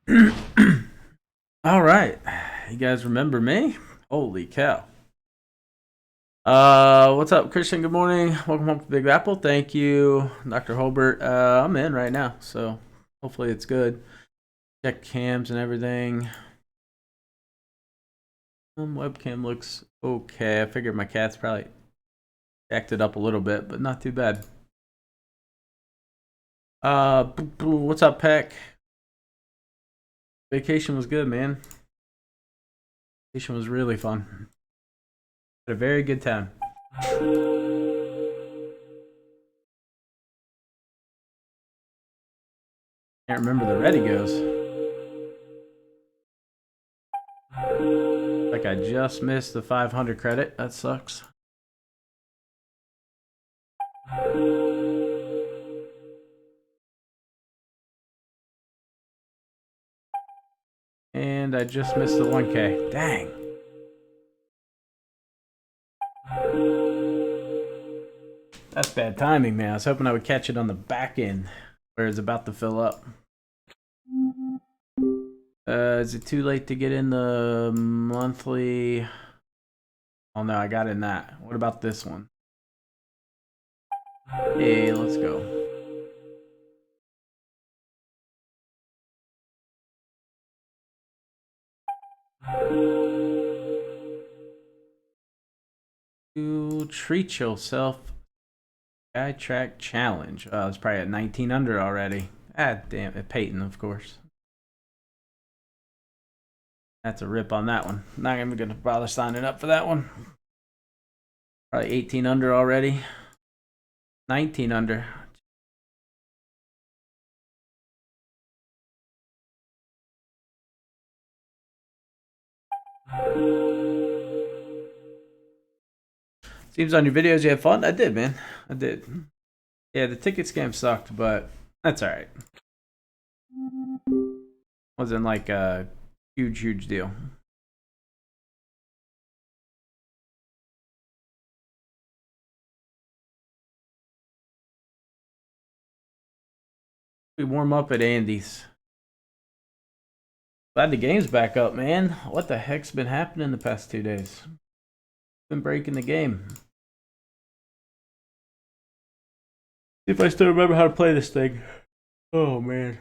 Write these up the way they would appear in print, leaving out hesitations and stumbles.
All right. You guys remember me? Holy cow. What's up, Christian? Good morning. Welcome home to Big Apple. Thank you, Dr. Holbert. I'm in right now, so hopefully it's good. Check cams and everything. Webcam looks okay. I figured my cat's probably jacked it up a little bit, but not too bad. What's up, Peck? Vacation was good, man. Vacation was really fun. Had a very good time. Can't remember the ready goes. Like I just missed the 500 credit. That sucks. And I just missed the 1K. Dang. That's bad timing, man. I was hoping I would catch it on the back end where it's about to fill up. Is it too late to get in the monthly? Oh no, I got in that. What about this one? Hey, let's go. To treat yourself. Guy track challenge. It's probably at 19 under already. Ah, damn it. Peyton, of course. That's a rip on that one. Not even going to bother signing up for that one. Probably 18 under already. 19 under. Seems on your videos you had fun. I did, man. I did. Yeah, the ticket scam sucked, but that's all right. Wasn't like a huge deal. We warm up at Andy's. Glad the game's back up, man. What the heck's been happening the past 2 days? Been breaking the game. See if I still remember how to play this thing. Oh man.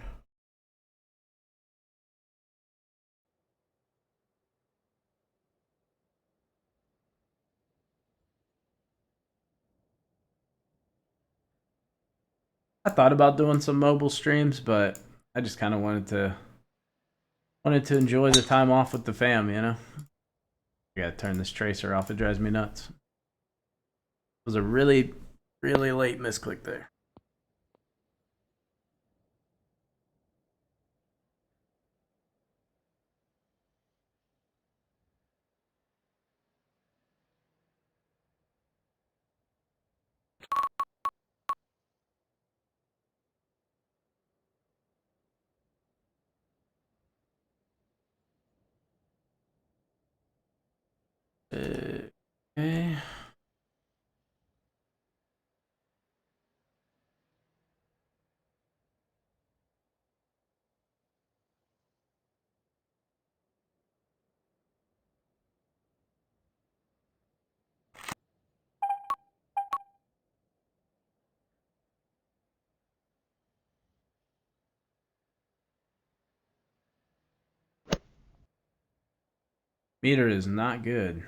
I thought about doing some mobile streams, but I just kind of wanted to enjoy the time off with the fam, you know. I gotta turn this tracer off. It drives me nuts. It was a really late misclick there. Okay. Meter is not good.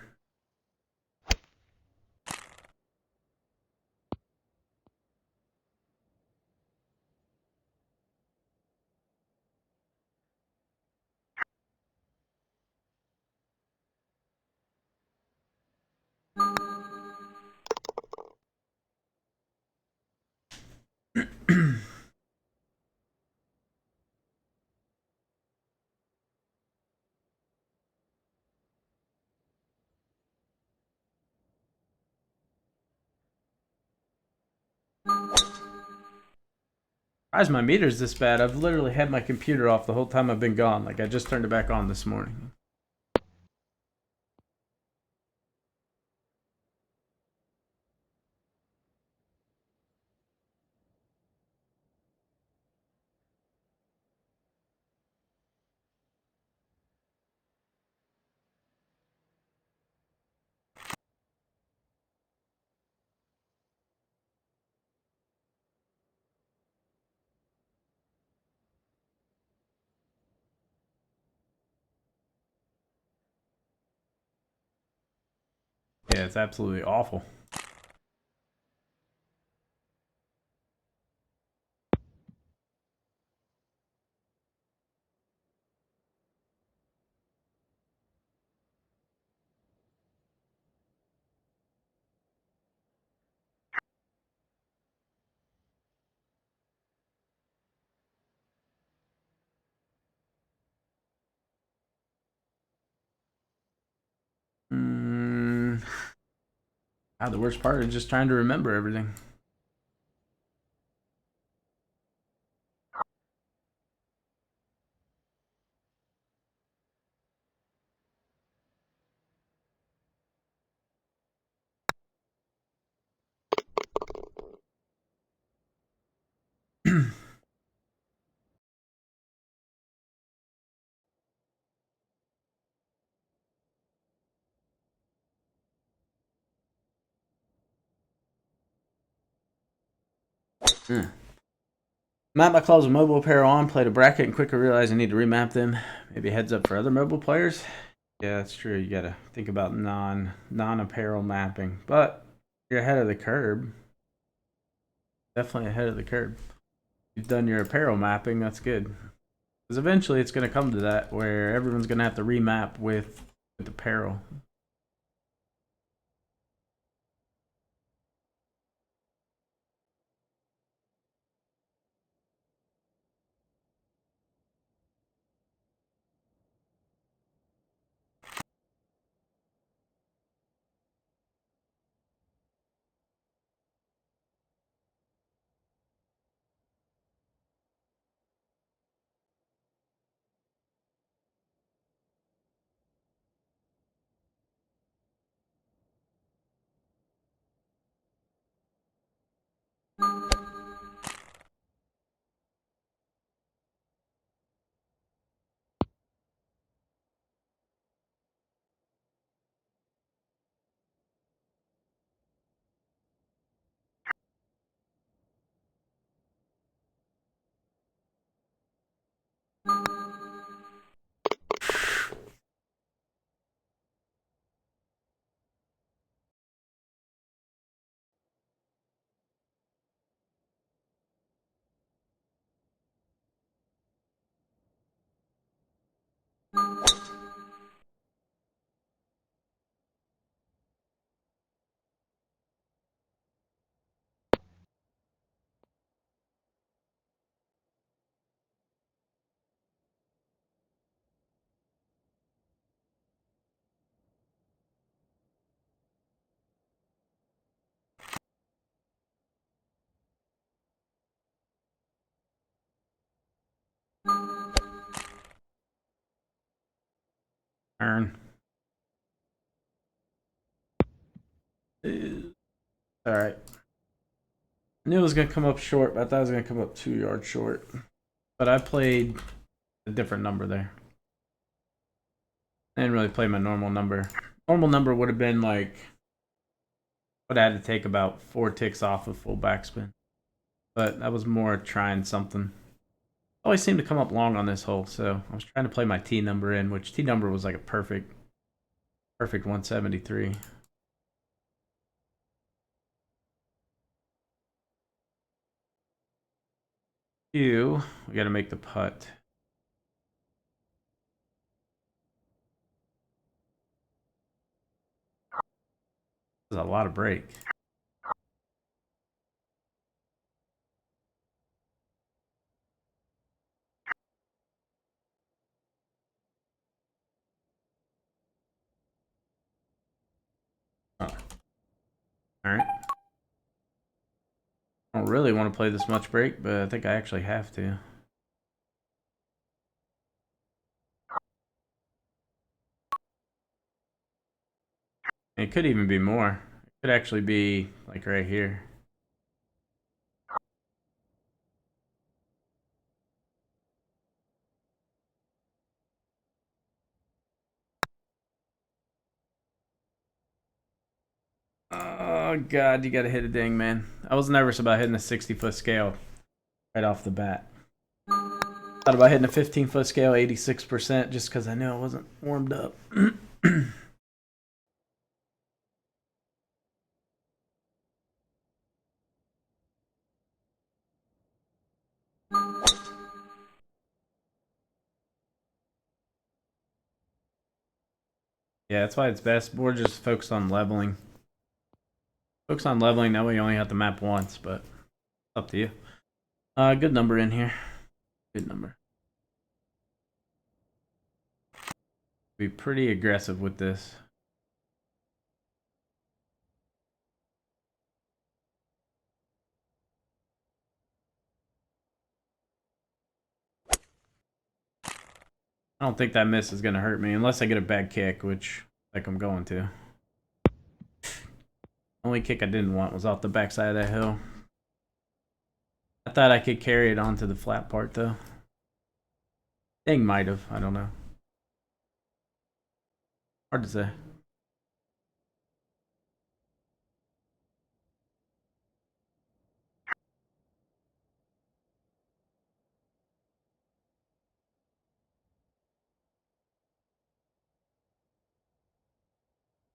Surprised my meter's this bad. I've literally had my computer off the whole time I've been gone. Like I just turned it back on this morning. Yeah, it's absolutely awful. The worst part is just trying to remember everything. Map my clubs with mobile apparel on, played a bracket, and quickly realized I need to remap them. Maybe a heads up for other mobile players. Yeah, that's true. You gotta think about non-apparel mapping, but you're ahead of the curve. Definitely ahead of the curve. You've done your apparel mapping. That's good. Because eventually it's gonna come to that where everyone's gonna have to remap with apparel. Turn. All right. I knew it was gonna come up short, but I thought it was gonna come up 2 yards short. But I played a different number there. I didn't really play my normal number. Normal number would have been like, would have had to take about 4 ticks off of full backspin. But that was more trying something. Always seemed to come up long on this hole, so I was trying to play my T number in, which T number was like a perfect 173. We got to make the putt. This is a lot of break. Oh. All right. I don't really want to play this much break, but I think I actually have to. It could even be more. It could actually be like right here. Oh god, you gotta hit a ding, man. I was nervous about hitting a 60-foot scale right off the bat. Thought about hitting a 15-foot scale, 86%, just because I knew I wasn't warmed up. Yeah, that's why it's best. We're just focused on leveling. Focus on leveling, that way you only have to map once, but up to you. Good number in here. Good number. Be pretty aggressive with this. I don't think that miss is going to hurt me unless I get a bad kick, which like I'm going to. Only kick I didn't want was off the backside of that hill. I thought I could carry it onto the flat part though. Thing might have, I don't know. Hard to say.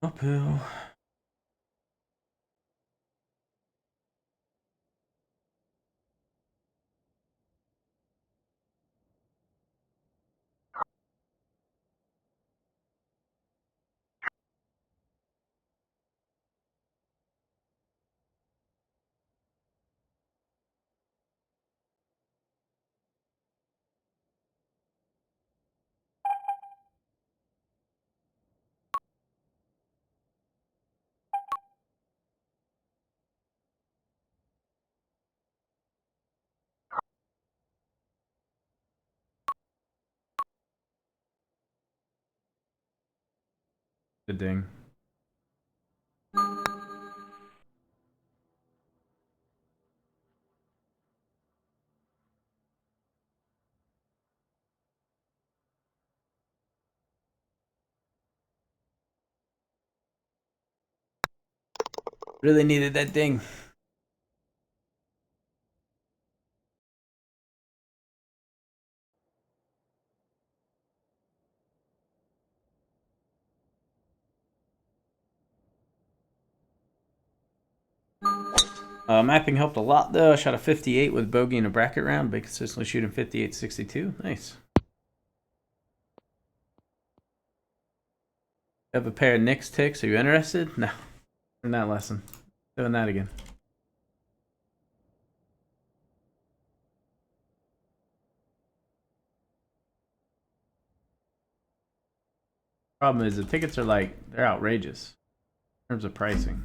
Uphill. The ding. Really needed that ding. Mapping helped a lot though. I shot a 58 with bogey in a bracket round, but consistently shooting 58-62. Nice. Have a pair of Nick's ticks. Are you interested? No. Learn that lesson. Doing that again. Problem is the tickets are like they're outrageous in terms of pricing.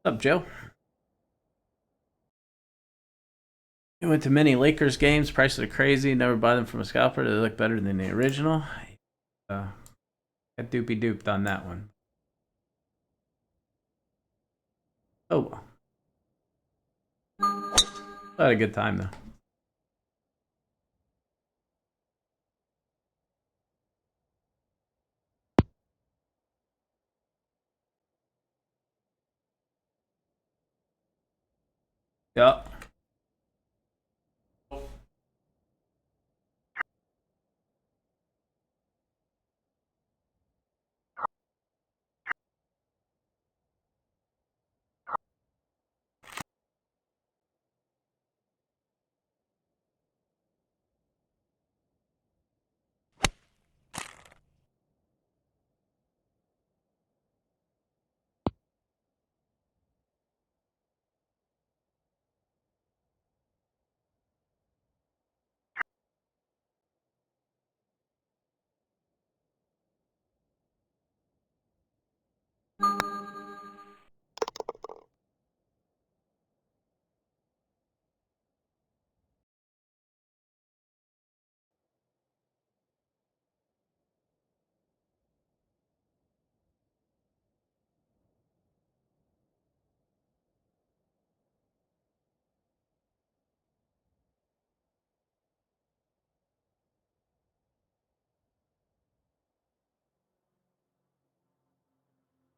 What's up, Joe? We went to many Lakers games. Prices are crazy. Never buy them from a scalper. They look better than the original. Got doopy dooped on that one. Oh well. I had a good time though. Yep.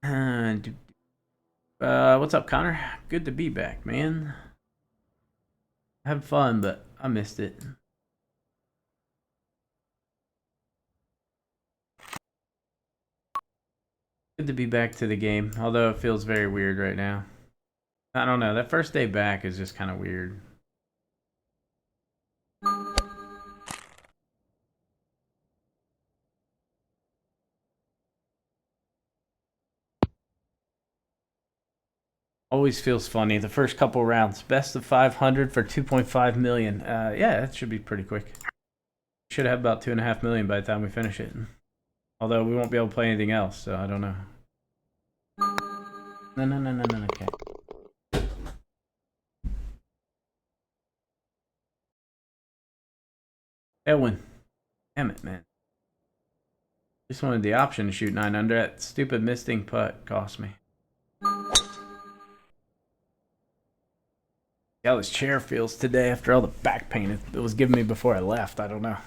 What's up, Connor? Good to be back, man. Have fun, but I missed it. Good to be back to the game, although it feels very weird right now. I don't know. That first day back is just kind of weird. Always feels funny. The first couple rounds, best of 500 for 2.5 million. Yeah, that should be pretty quick. Should have about 2.5 million by the time we finish it. Although we won't be able to play anything else, so I don't know. No. Okay. Edwin. Damn it, man. Just wanted the option to shoot 9 under. That stupid misting putt cost me. See how this chair feels today after all the back pain it was giving me before I left. I don't know.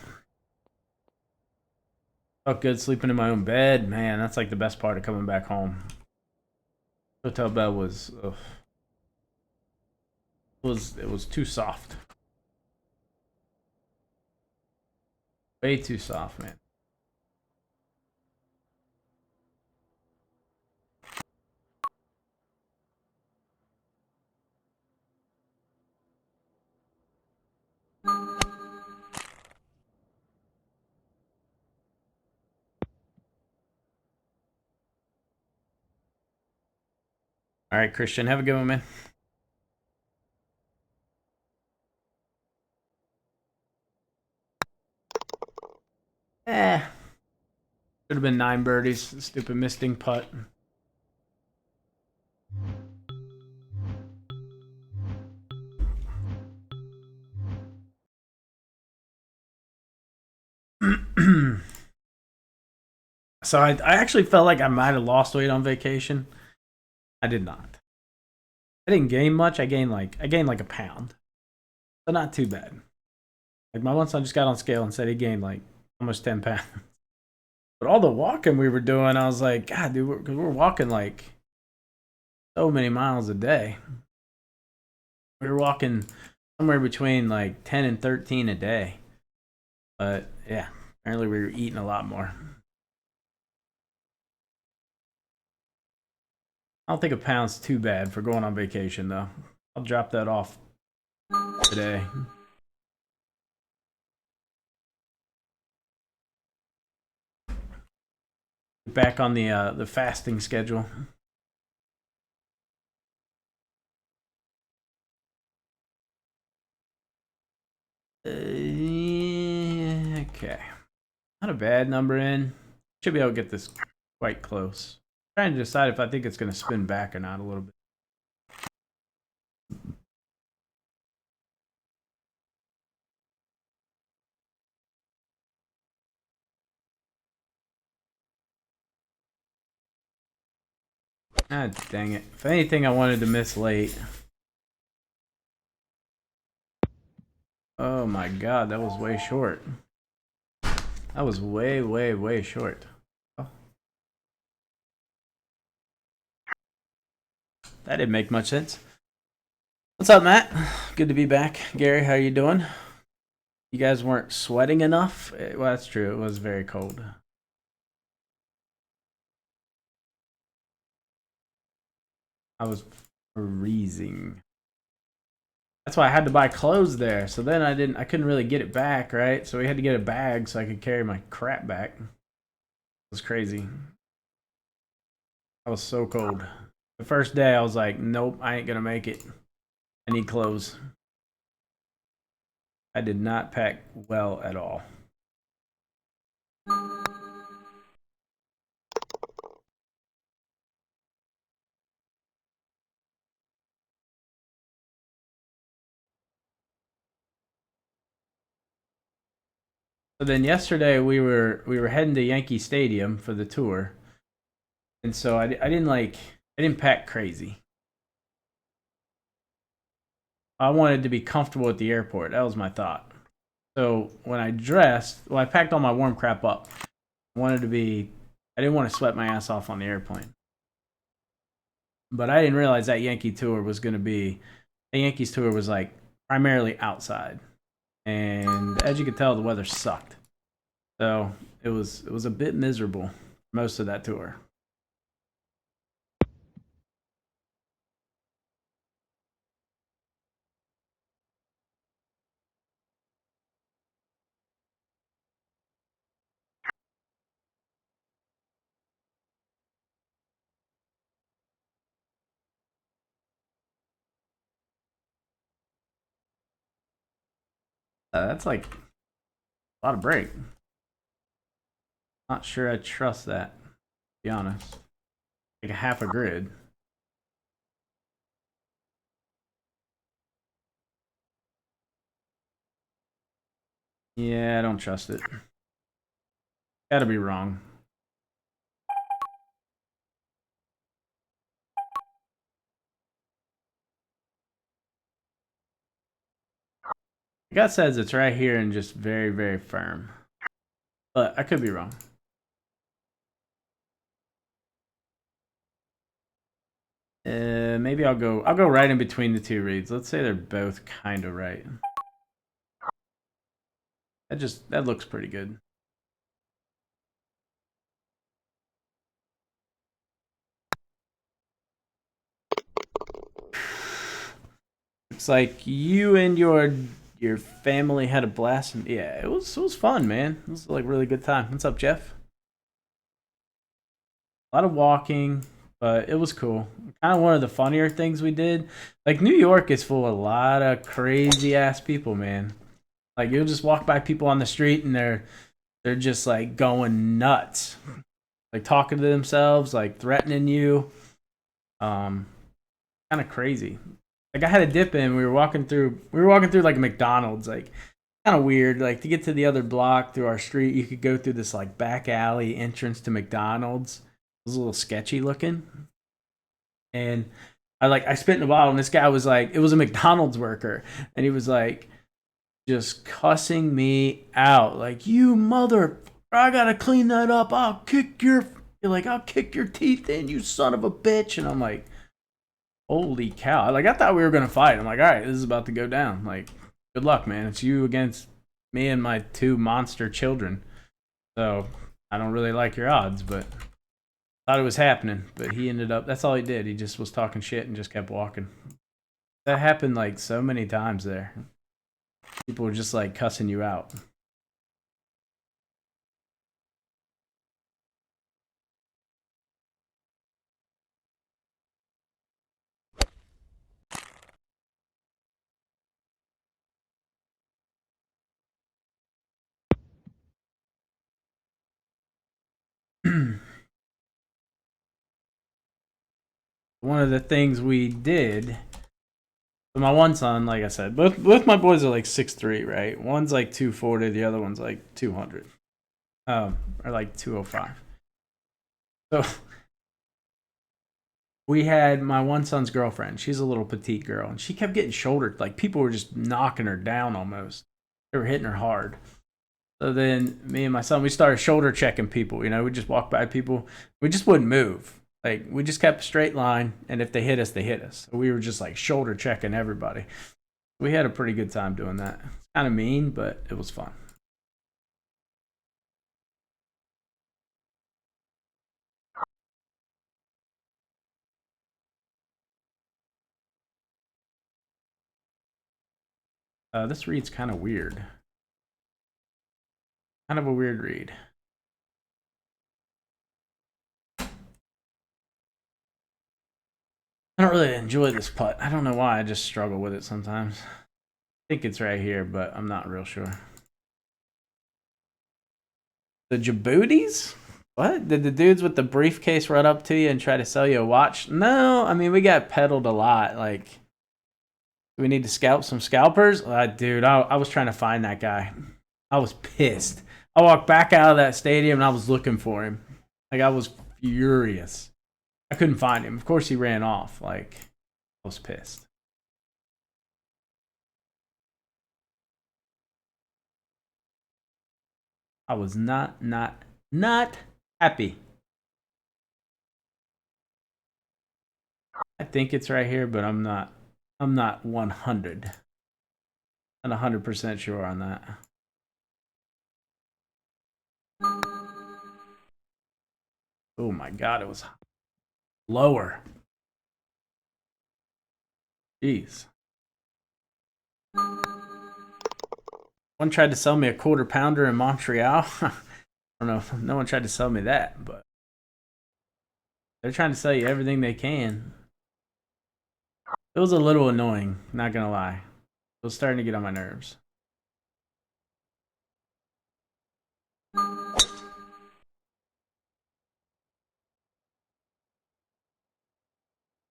Felt good sleeping in my own bed. Man, that's like the best part of coming back home. Hotel bed was it was too soft. Way too soft, man. All right, Christian, have a good one, man. Should have been 9 birdies. Stupid misting putt. So I actually felt like I might have lost weight on vacation. I did not. I didn't gain much. I gained like a pound. So not too bad. Like my one son just got on scale and said he gained like almost 10 pounds. But all the walking we were doing, I was like, God, dude, we're walking like so many miles a day. We were walking somewhere between like 10 and 13 a day. But yeah, apparently we were eating a lot more. I don't think a pound's too bad for going on vacation, though. I'll drop that off today. Back on the fasting schedule. Okay. Not a bad number in. Should be able to get this quite close. I'm trying to decide if I think it's going to spin back or not a little bit. Ah, dang it. If anything, I wanted to miss late. Oh my god, that was way short. That was way short. Oh. That didn't make much sense. What's up, Matt? Good to be back. Gary, how you doing? You guys weren't sweating enough? Well, that's true. It was very cold. I was freezing. That's why I had to buy clothes there. So then I couldn't really get it back, right? So we had to get a bag so I could carry my crap back. It was crazy. I was so cold. The first day I was like, nope, I ain't gonna make it. I need clothes. I did not pack well at all. So then yesterday we were heading to Yankee Stadium for the tour, and so I didn't pack crazy. I wanted to be comfortable at the airport. That was my thought. So when I dressed, well, I packed all my warm crap up. I didn't want to sweat my ass off on the airplane. But I didn't realize that Yankee tour was going to be the Yankees tour was like primarily outside, and as you could tell, the weather sucked. So it was a bit miserable most of that tour. That's like a lot of break. Not sure I trust that. To be honest, like a half a grid. Yeah, I don't trust it. Gotta be wrong. The gut says it's right here and just very, very firm. But I could be wrong. Maybe I'll go right in between the two reads. Let's say they're both kind of right. That looks pretty good. Looks like you and your family had a blast. And yeah, it was fun, man. It was like a really good time. What's up, Jeff? A lot of walking, but it was cool. Kind of one of the funnier things we did. Like New York is full of a lot of crazy ass people, man. Like you'll just walk by people on the street and they're just like going nuts, like talking to themselves, like threatening you. Um, Kind of crazy. Like I had a dip in. We were walking through like McDonald's, like kind of weird. Like to get to the other block through our street, you could go through this like back alley entrance to McDonald's. It was a little sketchy looking, and I spit in a bottle, and this guy was like, it was a McDonald's worker, and he was like just cussing me out, like you mother, I gotta clean that up. I'll kick your teeth in, you son of a bitch, and I'm like, holy cow! Like I thought we were gonna fight. I'm like, all right, this is about to go down. Like, good luck, man. It's you against me and my two monster children. So I don't really like your odds, but thought it was happening. But he ended up. That's all he did. He just was talking shit and just kept walking. That happened like so many times there. People were just like cussing you out. One of the things we did. So my one son, like I said, both my boys are like 6'3", right? One's like 240, the other one's like 200, or like 205. So we had my one son's girlfriend. She's a little petite girl, and she kept getting shouldered. Like people were just knocking her down almost. They were hitting her hard. So then me and my son, we started shoulder checking people. You know, we just walked by people. We just wouldn't move. Like we just kept a straight line, and if they hit us, they hit us. So we were just like shoulder checking everybody. We had a pretty good time doing that. It's kind of mean, but it was fun. This read's kind of weird. Kind of a weird read. I don't really enjoy this putt. I don't know why. I just struggle with it sometimes. I think it's right here, but I'm not real sure. The Djiboutis? What? Did the dudes with the briefcase run up to you and try to sell you a watch? No, I mean, we got peddled a lot. Like, do we need to scalp some scalpers? Dude, I was trying to find that guy. I was pissed. I walked back out of that stadium and I was looking for him. Like, I was furious. I couldn't find him. Of course, he ran off. Like, I was pissed. I was not happy. I think it's right here, but I'm not 100. Not 100% sure on that. Oh my god, it was lower. Jeez. One tried to sell me a quarter pounder in Montreal. I don't know if no one tried to sell me that, but they're trying to sell you everything they can. It was a little annoying, not gonna lie. It was starting to get on my nerves.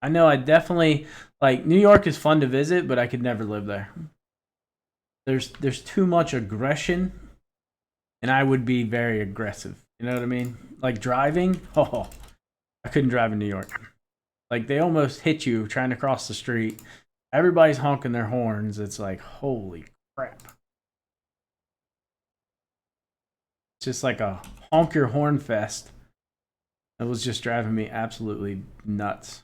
I know I definitely like New York is fun to visit, but I could never live there. There's too much aggression, and I would be very aggressive. You know what I mean? Like driving, oh, I couldn't drive in New York. Like they almost hit you trying to cross the street. Everybody's honking their horns. It's like, holy crap. It's just like a honk your horn fest. It was just driving me absolutely nuts.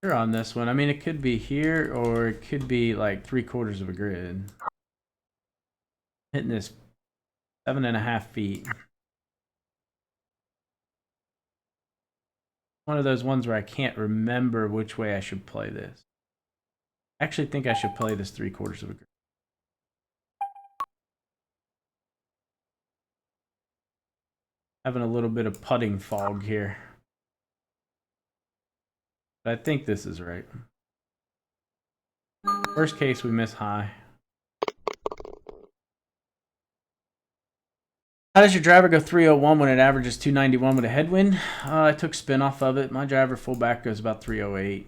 Here on this one, I mean, it could be here or it could be like 3/4 of a grid. Hitting this 7.5 feet. One of those ones where I can't remember which way I should play this. I actually think I should play this 3/4 of a grid. Having a little bit of putting fog here. But I think this is right. Worst case, we miss high. How does your driver go 301 when it averages 291 with a headwind? I took spin off of it. My driver fullback goes about 308.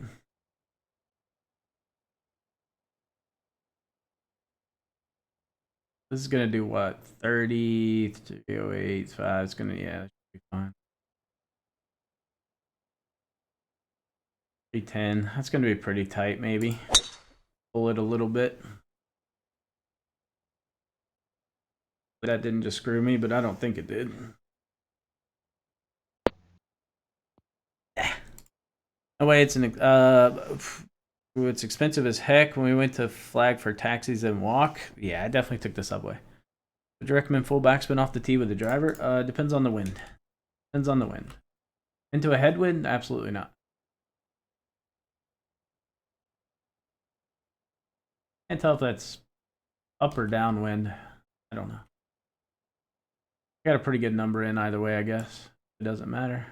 This is going to do what? 30, 308, 5. It's going to, yeah, that should be fine. 310. That's going to be pretty tight, maybe. Pull it a little bit. That didn't just screw me, but I don't think it did. No way, it's it's expensive as heck. When we went to flag for taxis and walk, yeah, I definitely took the subway. Would you recommend full backspin off the tee with the driver? Depends on the wind. Depends on the wind. Into a headwind? Absolutely not. Can't tell if that's up or downwind. I don't know. Got a pretty good number in either way, I guess. It doesn't matter.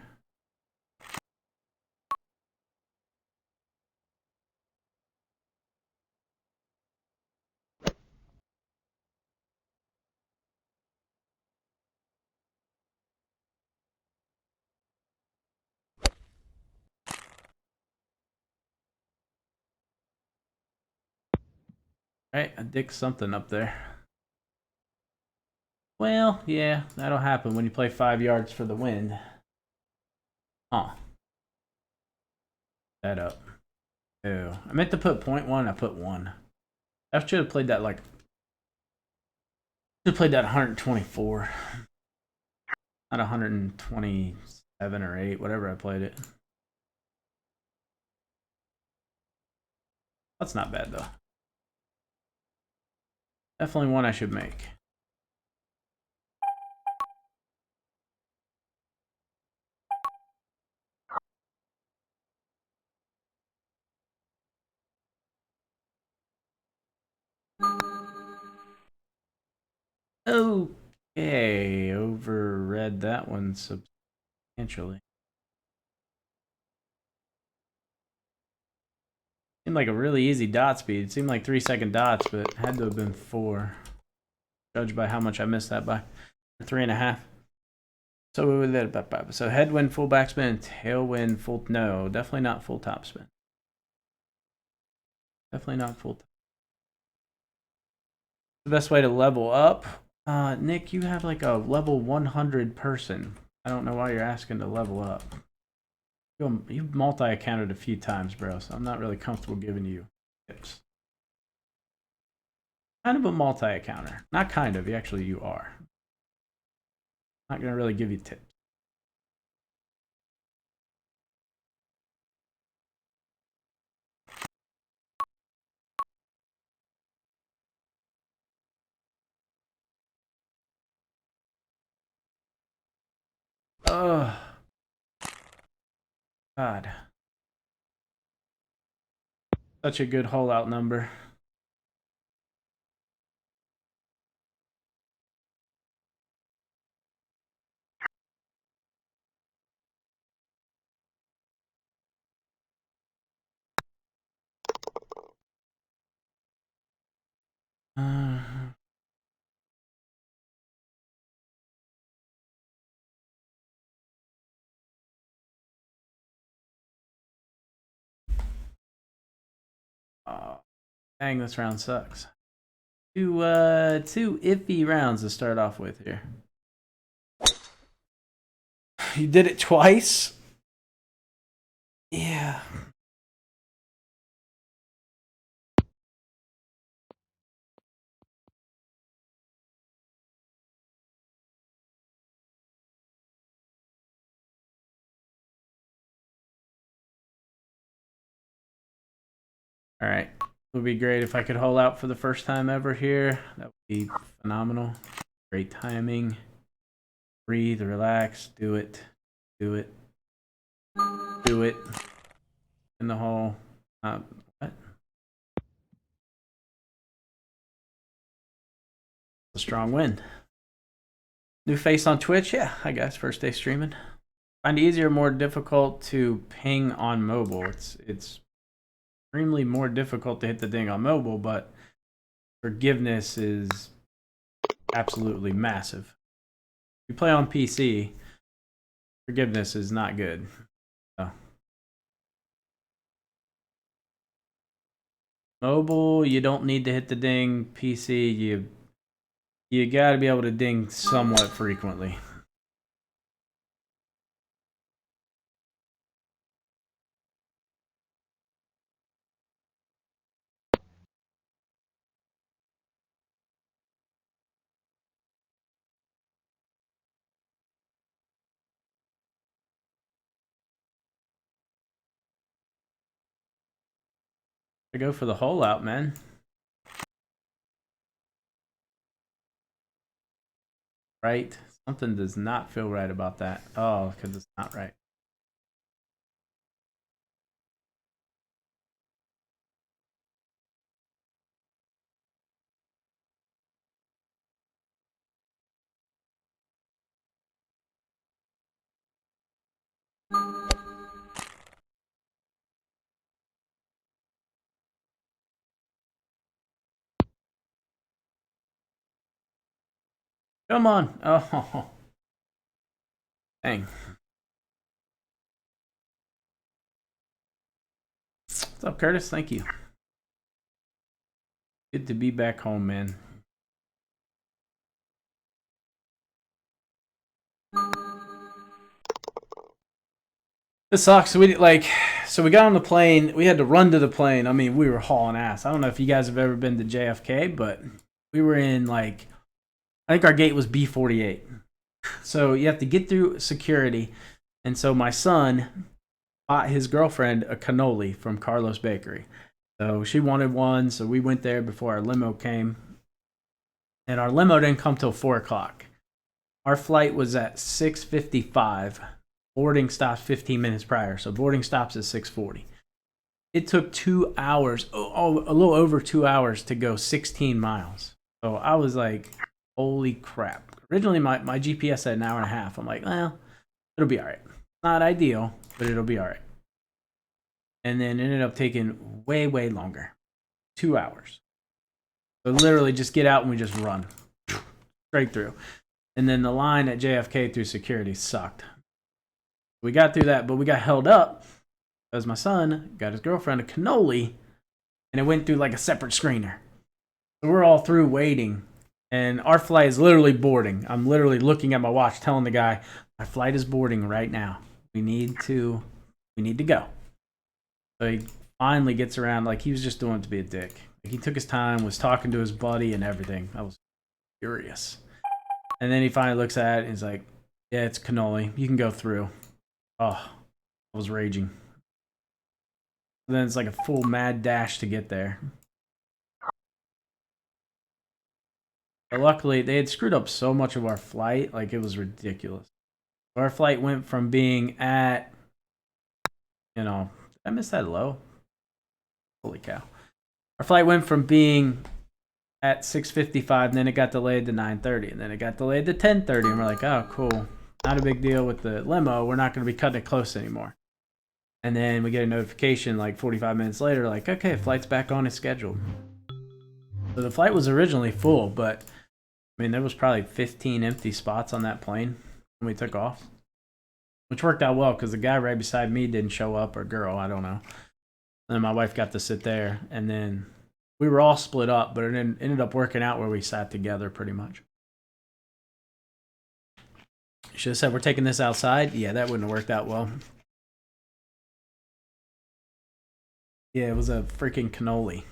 Right, I dick something up there. Well, yeah, that'll happen when you play 5 yards for the wind. Huh. That up. Oh, I meant to put 0.1. I put 1. I should have played that like. Should have played that 124. Not 127 or 8, whatever I played it. That's not bad though. Definitely one I should make. Okay, overread that one substantially. Seemed like a really easy dot speed. It seemed like 3-second dots, but it had to have been 4. Judged by how much I missed that by. 3.5. So headwind full backspin, tailwind full. No, definitely not full topspin. Definitely not full. The best way to level up. Nick, you have like a level 100 person. I don't know why you're asking to level up. You've multi-accounted a few times, bro, so I'm not really comfortable giving you tips. Kind of a multi-accounter. Not kind of, actually you are. Not gonna really give you tips. Oh, God. Such a good hole out number. Oh, dang, this round sucks. Two iffy rounds to start off with here. You did it twice? Yeah. All right. It would be great if I could hole out for the first time ever here. That would be phenomenal. Great timing. Breathe, relax, do it. Do it. Do it. In the hole. What? A strong win. New face on Twitch? Yeah, I guess. First day streaming. Find it easier or more difficult to ping on mobile. It's extremely more difficult to hit the ding on mobile, but forgiveness is absolutely massive. If you play on PC, forgiveness is not good. So. Mobile, you don't need to hit the ding. PC, you got to be able to ding somewhat frequently. I go for the hole out, man. Right? Something does not feel right about that. Oh, because it's not right. Come on. Oh. Dang. What's up, Curtis? Thank you. Good to be back home, man. This sucks. So we got on the plane. We had to run to the plane. I mean, we were hauling ass. I don't know if you guys have ever been to JFK, but we were in I think our gate was B48. So you have to get through security. And so my son bought his girlfriend a cannoli from Carlos Bakery. So she wanted one. So we went there before our limo came. And our limo didn't come till 4 o'clock. Our flight was at 6:55. Boarding stops 15 minutes prior. So boarding stops at 6:40. It took 2 hours, a little over 2 hours to go 16 miles. So I was like, holy crap. Originally, my GPS said an hour and a half. I'm like, well, it'll be all right. Not ideal, but it'll be all right. And then it ended up taking way, way longer. 2 hours. So literally just get out and we just run. Straight through. And then the line at JFK through security sucked. We got through that, but we got held up because my son got his girlfriend a cannoli and it went through like a separate screener. So we're all through waiting and our flight is literally boarding. I'm literally looking at my watch telling the guy, my flight is boarding right now. We need to go. So he finally gets around, like he was just doing it to be a dick. Like, he took his time, was talking to his buddy and everything. I was furious. And then he finally looks at it and he's like, Yeah, it's cannoli. You can go through. Oh, I was raging. Then it's like a full mad dash to get there. But luckily, they had screwed up so much of our flight, like it was ridiculous. Our flight went from being at, you know, did I miss that low? Holy cow. Our flight went from being at 6:55, and then it got delayed to 9:30, and then it got delayed to 10:30, and we're like, oh, cool. Not a big deal with the limo. We're not going to be cutting it close anymore. And then we get a notification like 45 minutes later, like, okay, flight's back on as scheduled. So the flight was originally full, but I mean, there was probably 15 empty spots on that plane when we took off, which worked out well because the guy right beside me didn't show up, or girl, I don't know. And then my wife got to sit there, and then we were all split up, but it ended up working out where we sat together pretty much. Should have said we're taking this outside. Yeah, that wouldn't have worked out well. Yeah, it was a freaking cannoli.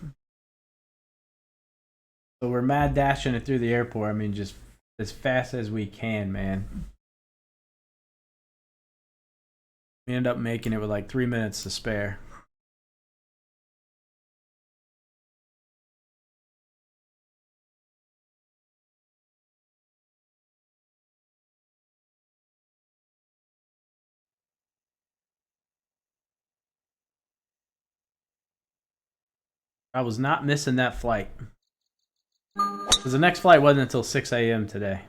So we're mad dashing it through the airport. I mean, just as fast as we can, man. We ended up making it with like 3 minutes to spare. I was not missing that flight. Because the next flight wasn't until 6 a.m. today.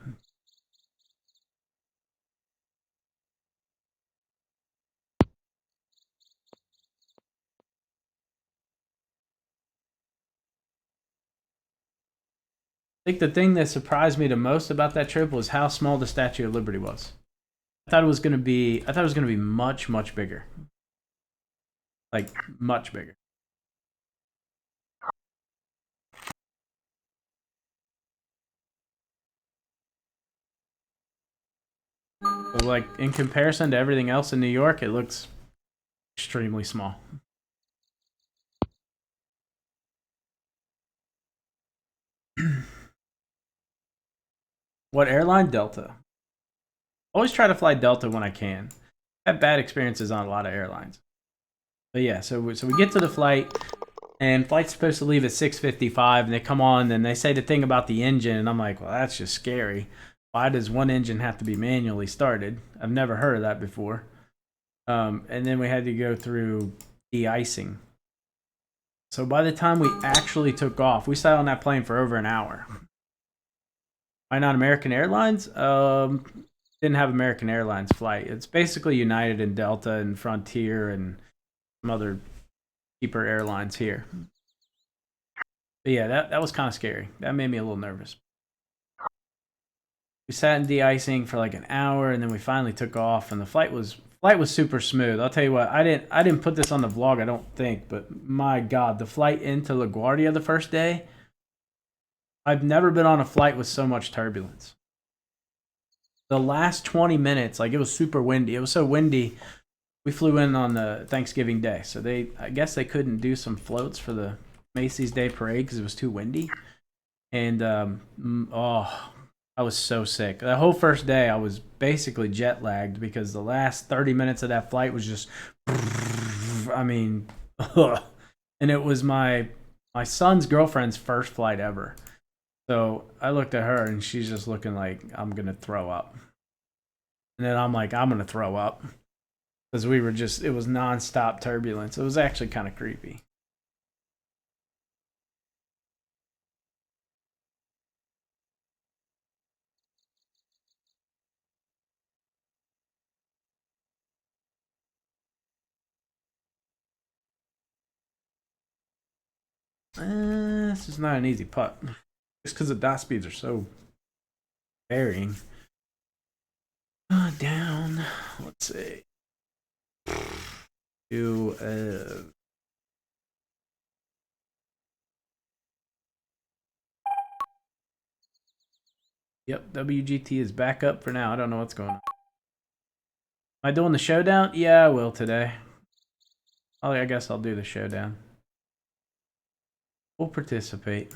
I think the thing that surprised me the most about that trip was how small the Statue of Liberty was. I thought it was gonna be much, much bigger. Like much bigger. But like in comparison to everything else in New York, it looks extremely small. What airline? Delta. Always try to fly Delta when I can. I have bad experiences on a lot of airlines. But yeah, so we get to the flight, and flight's supposed to leave at 6:55, and they come on, and they say the thing about the engine, and I'm like, well, that's just scary. Why does one engine have to be manually started? I've never heard of that before. And then we had to go through de-icing. So by the time we actually took off, we sat on that plane for over an hour. Why not American Airlines? Didn't have American Airlines flight. It's basically United and Delta and Frontier and some other cheaper airlines here. But yeah, that was kind of scary. That made me a little nervous. We sat in de-icing for like an hour, and then we finally took off, and the flight was super smooth. I'll tell you what, I didn't put this on the vlog, I don't think, but my God, the flight into LaGuardia the first day, I've never been on a flight with so much turbulence. The last 20 minutes, like it was super windy. It was so windy, we flew in on the Thanksgiving Day, so I guess they couldn't do some floats for the Macy's Day Parade because it was too windy. And oh, I was so sick. The whole first day, I was basically jet lagged because the last 30 minutes of that flight was just, I mean, and it was my son's girlfriend's first flight ever. So I looked at her, and she's just looking like I'm gonna throw up. And then I'm like, I'm gonna throw up because it was nonstop turbulence. It was actually kind of creepy. This is not an easy putt. Just because the dot speeds are so varying. Down. Let's see. To yep, WGT is back up for now. I don't know what's going on. Am I doing the showdown? Yeah, I will today. I guess I'll do the showdown. We'll participate.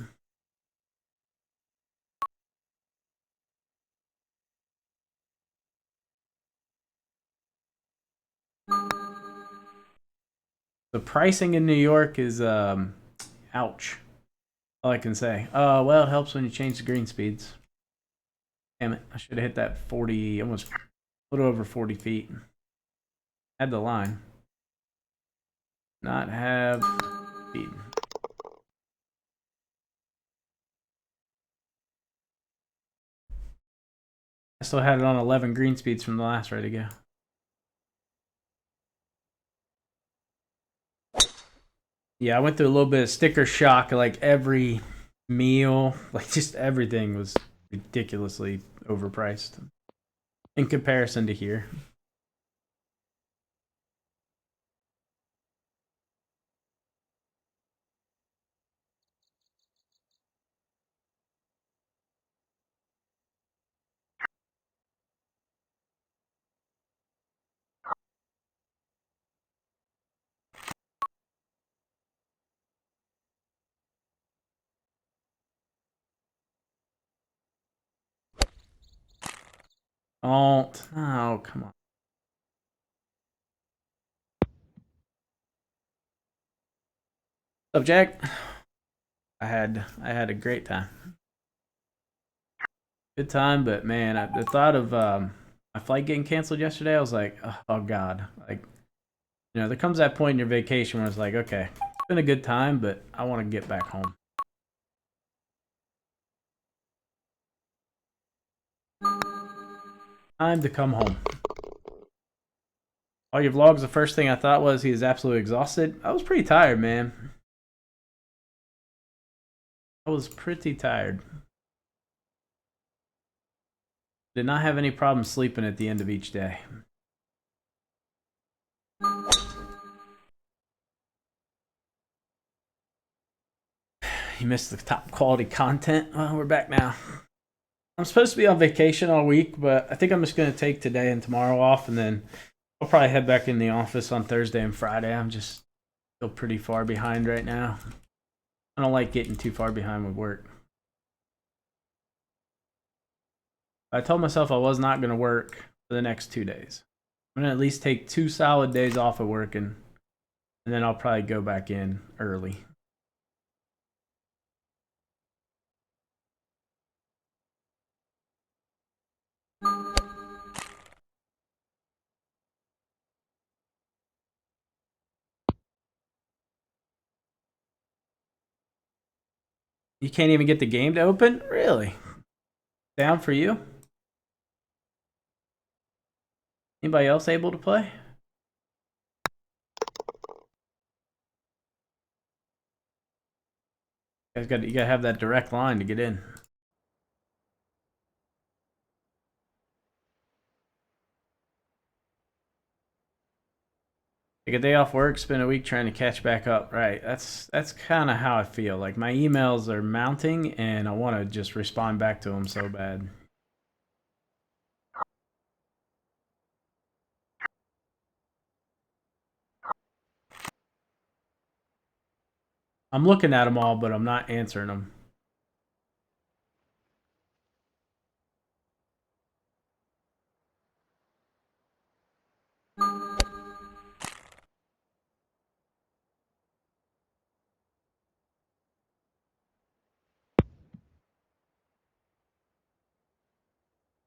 The pricing in New York is ouch. All I can say. Well, it helps when you change the green speeds. Damn it! I should have hit that 40, almost a little over 40 feet. Had the line. Not have speed. I still had it on 11 green speeds from the last ready to go. Yeah, I went through a little bit of sticker shock. Like every meal, like just everything was ridiculously overpriced in comparison to here. Oh, come on. What's up, Jack? I had a great time. Good time, but man, the thought of my flight getting canceled yesterday, I was like, oh god, like there comes that point in your vacation where it's like, okay, it's been a good time, but I want to get back home. Time to come home. All your vlogs, the first thing I thought was he is absolutely exhausted. I was pretty tired, man. I was pretty tired. Did not have any problem sleeping at the end of each day. You missed the top quality content. Well, we're back now. I'm supposed to be on vacation all week, but I think I'm just going to take today and tomorrow off, and then I'll probably head back in the office on Thursday and Friday. I'm just still pretty far behind right now. I don't like getting too far behind with work. I told myself I was not going to work for the next 2 days. I'm going to at least take 2 solid days off of working, and then I'll probably go back in early. You can't even get the game to open? Really? Down for you? Anybody else able to play? You gotta have that direct line to get in. Take a day off work, spend a week trying to catch back up. Right. That's kind of how I feel. Like my emails are mounting, and I want to just respond back to them so bad. I'm looking at them all, but I'm not answering them.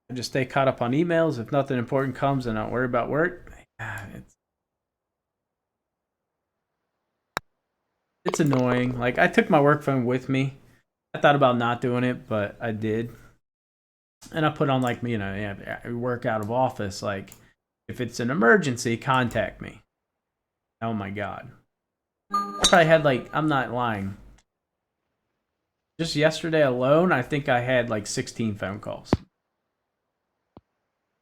I just stay caught up on emails. If nothing important comes, and I don't worry about work. It's annoying. Like I took my work phone with me. I thought about not doing it, but I did. And I put on like I work out of office. Like if it's an emergency, contact me. Oh my god. I probably had like, I'm not lying. Just yesterday alone, I think I had like 16 phone calls.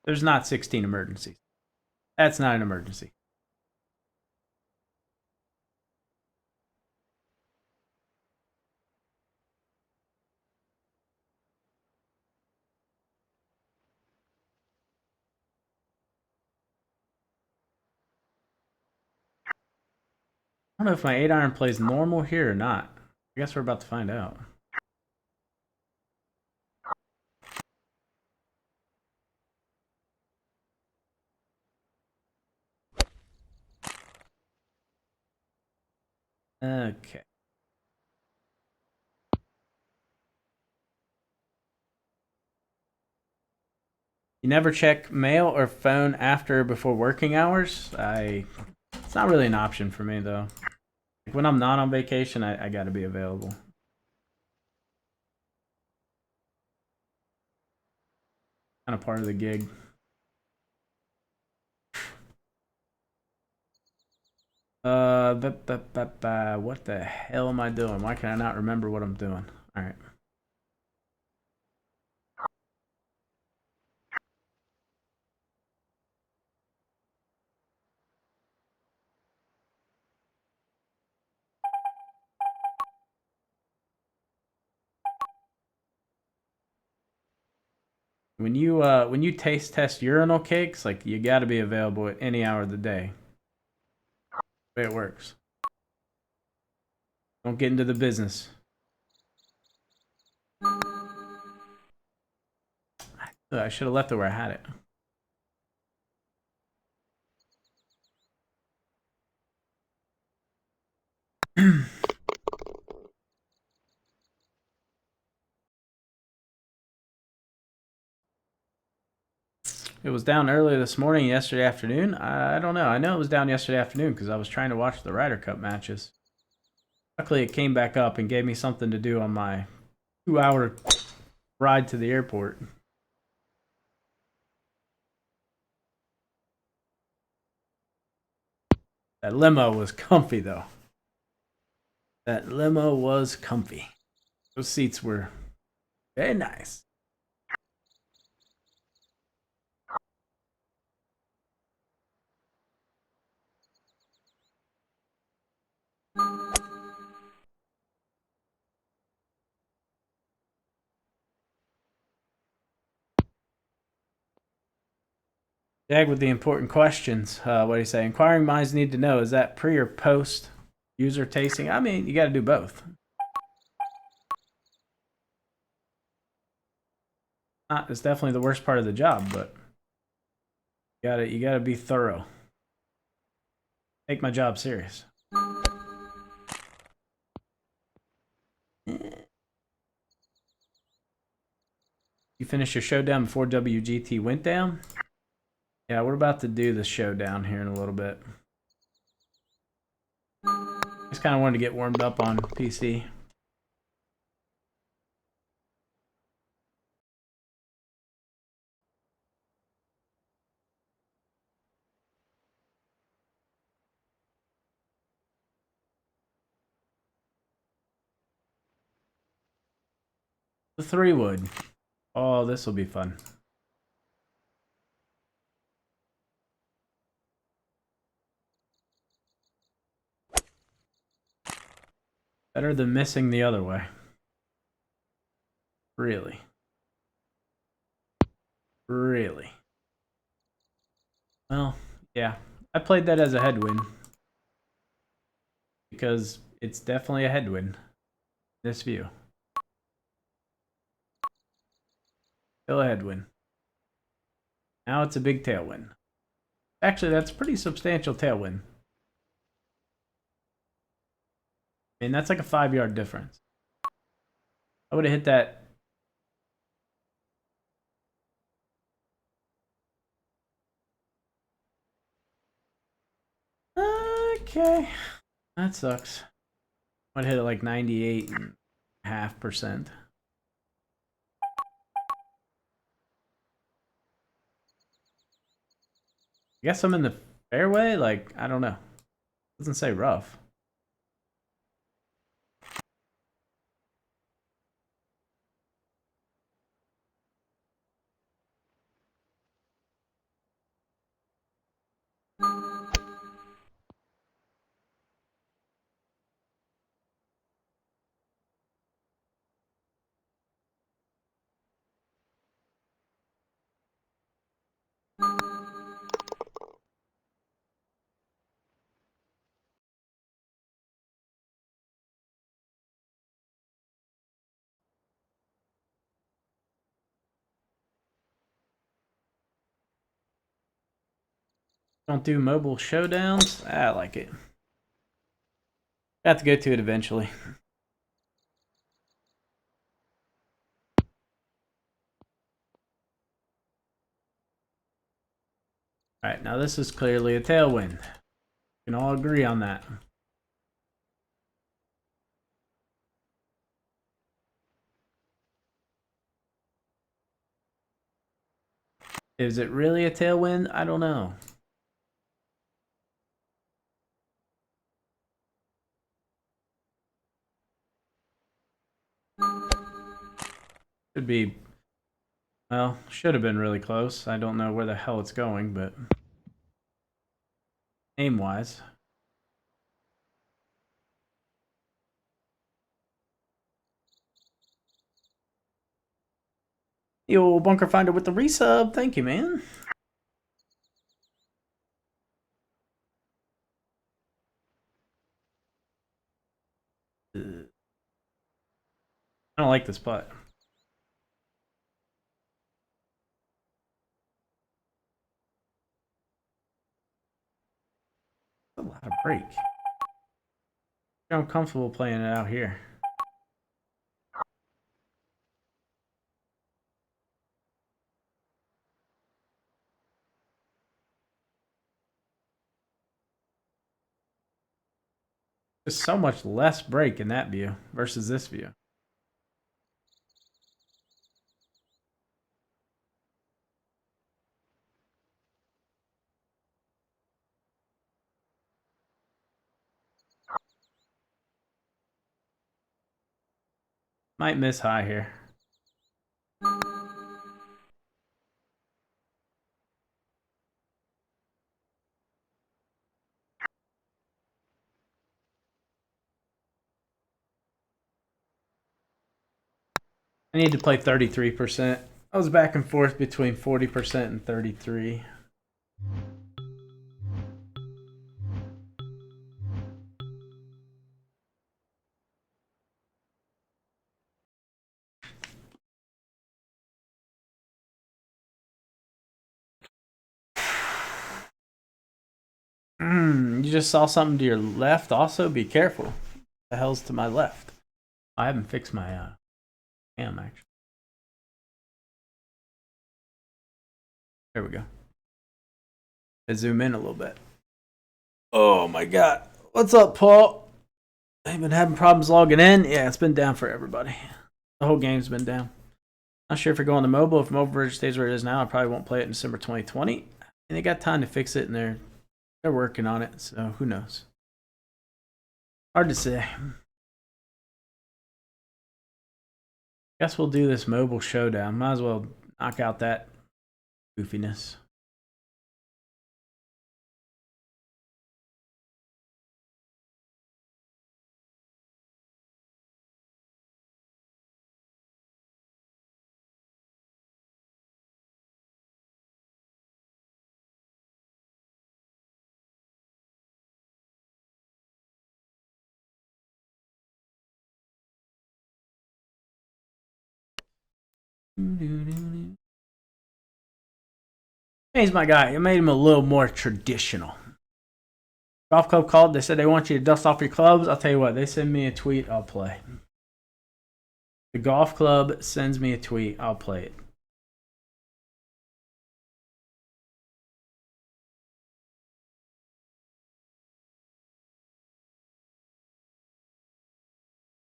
There's not 16 emergencies. That's not an emergency. I don't know if my 8-iron plays normal here or not. I guess we're about to find out. Okay. You never check mail or phone after or before working hours? It's not really an option for me though. Like when I'm not on vacation, I got to be available. Kind of part of the gig. What the hell am I doing? Why can I not remember what I'm doing? All right. When you taste test urinal cakes, like you got to be available at any hour of the day. The way it works. Don't get into the business. I should have left it where I had it. It was down earlier this morning, yesterday afternoon. I don't know. I know it was down yesterday afternoon because I was trying to watch the Ryder Cup matches. Luckily, it came back up and gave me something to do on my 2-hour ride to the airport. That limo was comfy, though. That limo was comfy. Those seats were very nice. Jag with the important questions. What do you say? Inquiring minds need to know, is that pre or post user tasting? I mean, you got to do both. It's definitely the worst part of the job, but you gotta be thorough. Take my job serious. You finished your showdown before WGT went down? Yeah, we're about to do the showdown here in a little bit. Just kind of wanted to get warmed up on PC. The 3-wood. Oh, this will be fun. Better than missing the other way. Really. Really. Well, yeah. I played that as a headwind. Because it's definitely a headwind. This view. Still a headwind. Now it's a big tailwind. Actually, that's a pretty substantial tailwind. I mean, that's like a 5-yard difference. I would have hit that. Okay. That sucks. I'd hit it like 98.5%. I guess I'm in the fairway? Like, I don't know. It doesn't say rough. Don't do mobile showdowns? I like it. I have to go to it eventually. All right, now this is clearly a tailwind. We can all agree on that. Is it really a tailwind? I don't know. Should be, well, should have been really close. I don't know where the hell it's going, but aim-wise. The old bunker finder with the resub. Thank you, man. I don't like this putt. A lot of break. I'm comfortable playing it out here. There's so much less break in that view versus this view. Might miss high here. I need to play 33%. I was back and forth between 40% and 33. You just saw something to your left. Also, be careful. What the hell's to my left? I haven't fixed my cam actually. There we go. Let's zoom in a little bit. Oh my god. What's up, Paul? I've been having problems logging in. Yeah, it's been down for everybody. The whole game's been down. Not sure if you're going to mobile. If mobile version stays where it is now, I probably won't play it in December 2020. And they got time to fix it, and they're working on it. So who knows? Hard to say. Guess we'll do this mobile showdown. Might as well knock out that goofiness. Changed my guy. It made him a little more traditional. Golf club called. They said they want you to dust off your clubs. I'll tell you what. They send me a tweet. I'll play. The golf club sends me a tweet. I'll play it.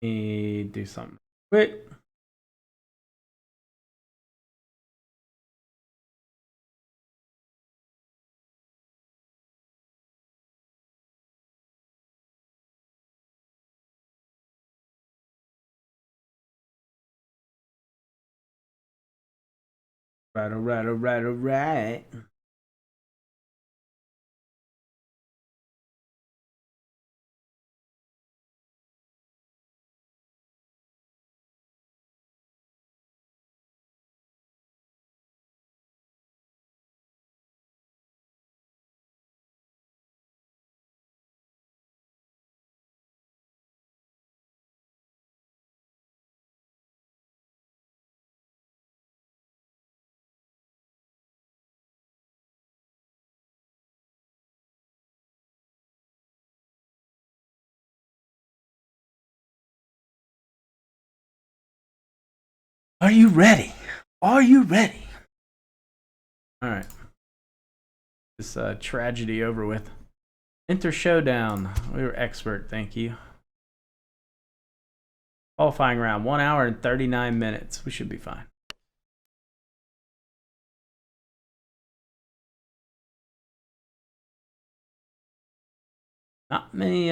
Let me do something quick. Right. Are you ready? Are you ready? All right. This tragedy over with. Enter Showdown. We were expert, thank you. Qualifying round, 1 hour and 39 minutes. We should be fine. Not many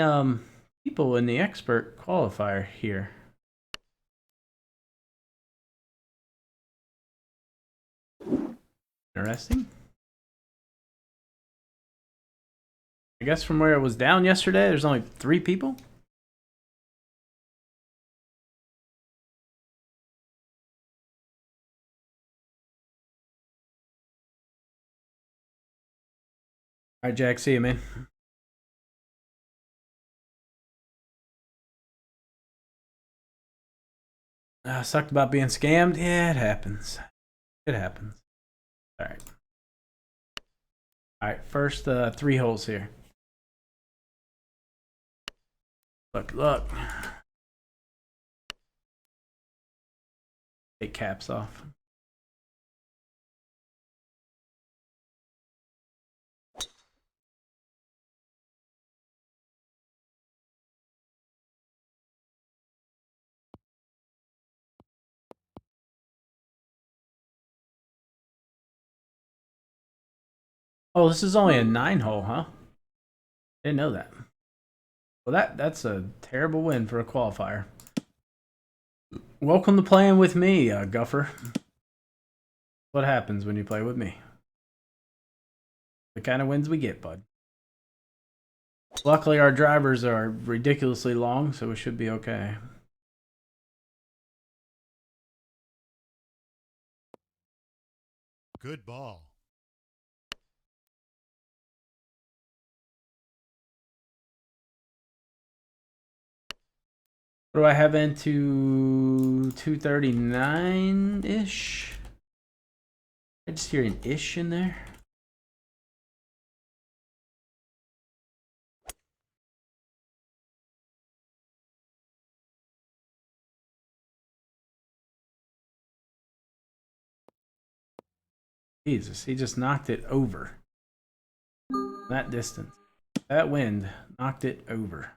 people in the expert qualifier here. Interesting. I guess from where it was down yesterday, there's only 3 people. All right, Jack, see you, man. Sucked about being scammed. Yeah, it happens. It happens. All right. All right, first 3 holes here. Look. Take caps off. Oh, this is only a 9 hole, huh? Didn't know that. Well, that's a terrible win for a qualifier. Welcome to playing with me, Guffer. What happens when you play with me? The kind of wins we get, bud. Luckily, our drivers are ridiculously long, so we should be okay. Good ball. What do I have into 239-ish? I just hear an ish in there. Jesus, he just knocked it over. That distance. That wind knocked it over.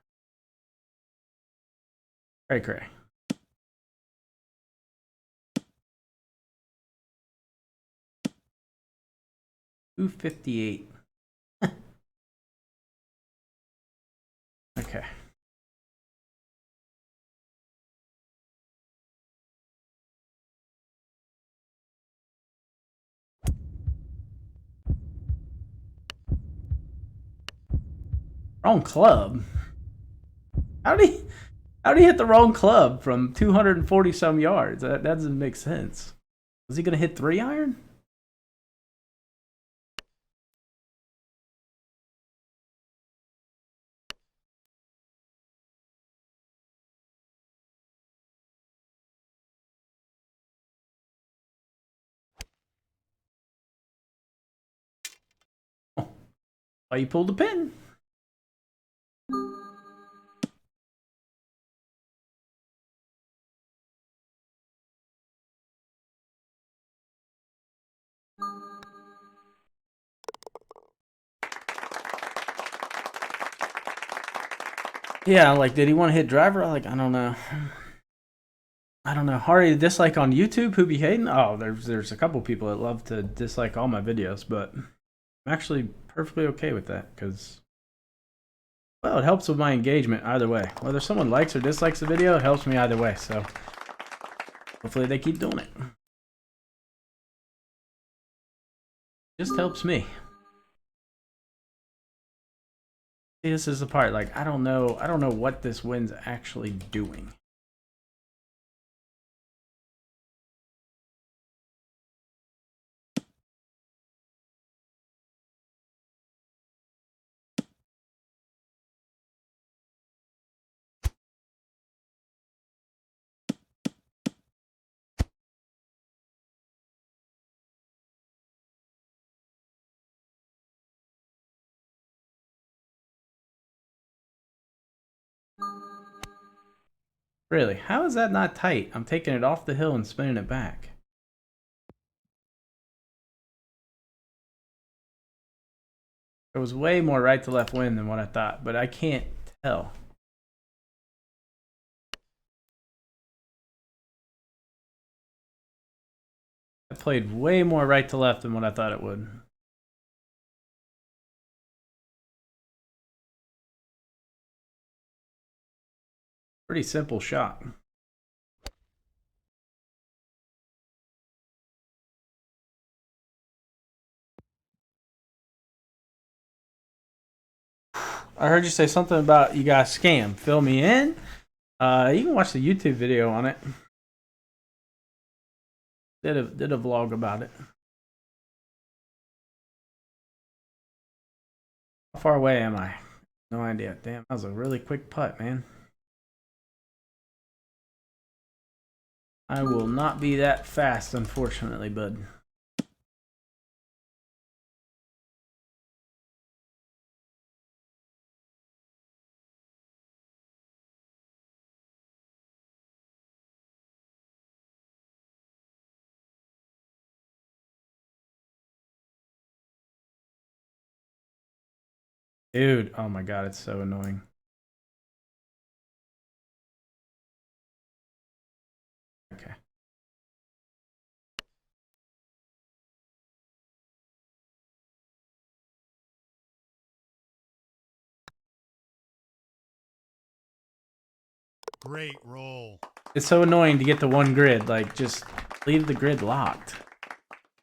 Cray. 258. Okay. Wrong club. How did he hit the wrong club from 240 some yards? That doesn't make sense. Was he gonna hit 3-iron? Oh, why you pulled the pin? Yeah, like, did he want to hit driver? Like, I don't know. Hardy dislike on YouTube. Who be hating? Oh, there's a couple people that love to dislike all my videos, but I'm actually perfectly okay with that because, well, it helps with my engagement either way. Whether someone likes or dislikes the video, it helps me either way. So hopefully they keep doing it. Just helps me. See, this is the part. Like, I don't know what this wind's actually doing. Really? How is that not tight? I'm taking it off the hill and spinning it back. It was way more right to left wind than what I thought, but I can't tell. I played way more right to left than what I thought it would. Pretty simple shot. I heard you say something about you got scammed. Fill me in. You can watch the YouTube video on it. Did a vlog about it. How far away am I? No idea. Damn, that was a really quick putt, man. I will not be that fast, unfortunately, bud. Dude, oh my god, it's so annoying. Okay. Great roll. It's so annoying to get to one grid. Like, just leave the grid locked.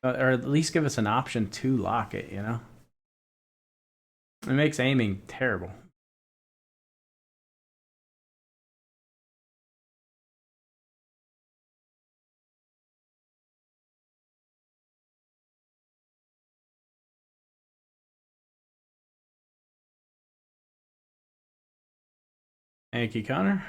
Or at least give us an option to lock it, you know? It makes aiming terrible. Thank you, Connor.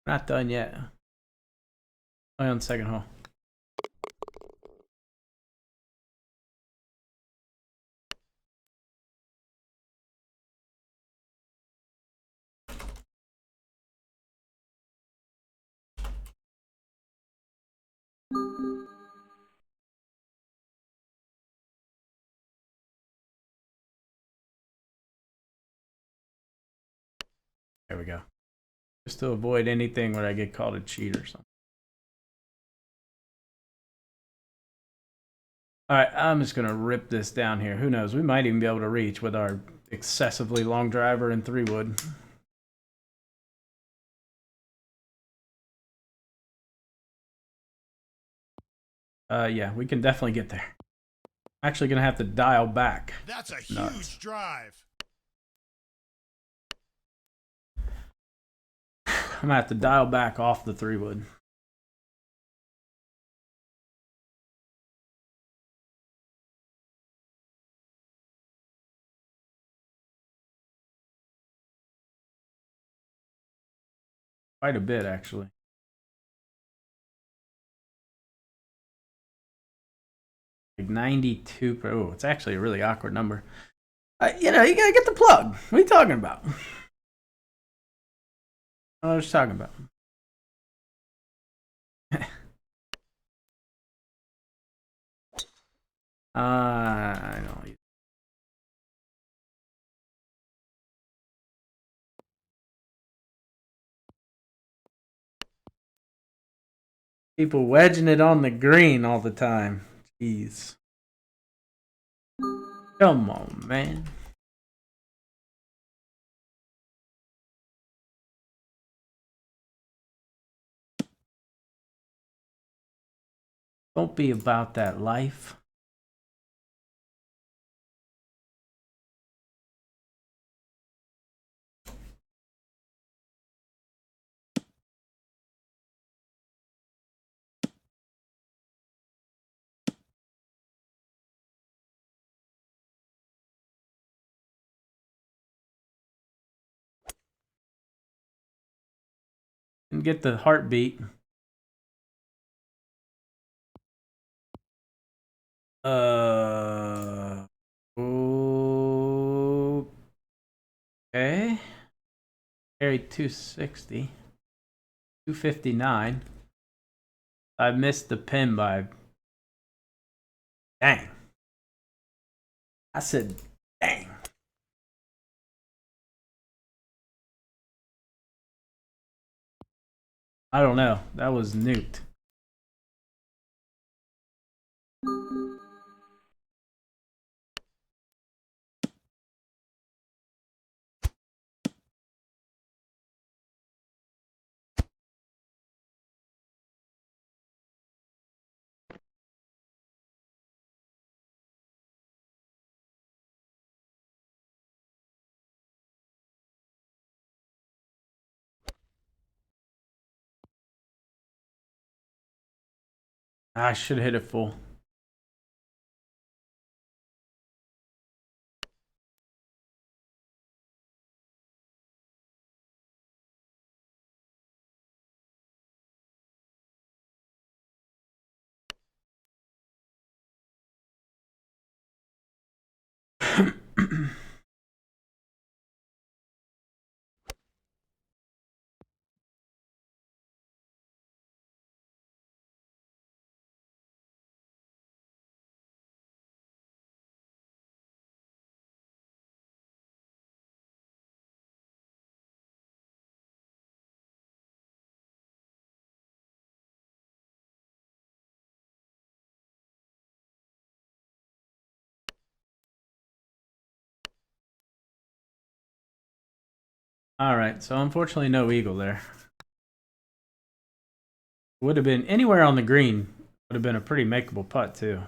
Not done yet. Only on the second hole. There we go. Just to avoid anything where I get called a cheat or something. Alright, I'm just going to rip this down here. Who knows? We might even be able to reach with our excessively long driver and 3-wood. Yeah, we can definitely get there. I'm actually going to have to dial back. That's a huge drive. I'm going to have to dial back off the 3-wood. Quite a bit, actually. Like 92. Oh, it's actually a really awkward number. You know, you gotta get the plug. What are you talking about? I was talking about. I know. People wedging it on the green all the time. Jeez. Come on, man. Don't be about that life. And get the heartbeat. Okay. Carried 260. 259. I missed the pin by. Dang. I said, dang. I don't know. That was nuked. I should have hit it full. Alright, so unfortunately no eagle there. Would have been anywhere on the green. Would have been a pretty makeable putt too.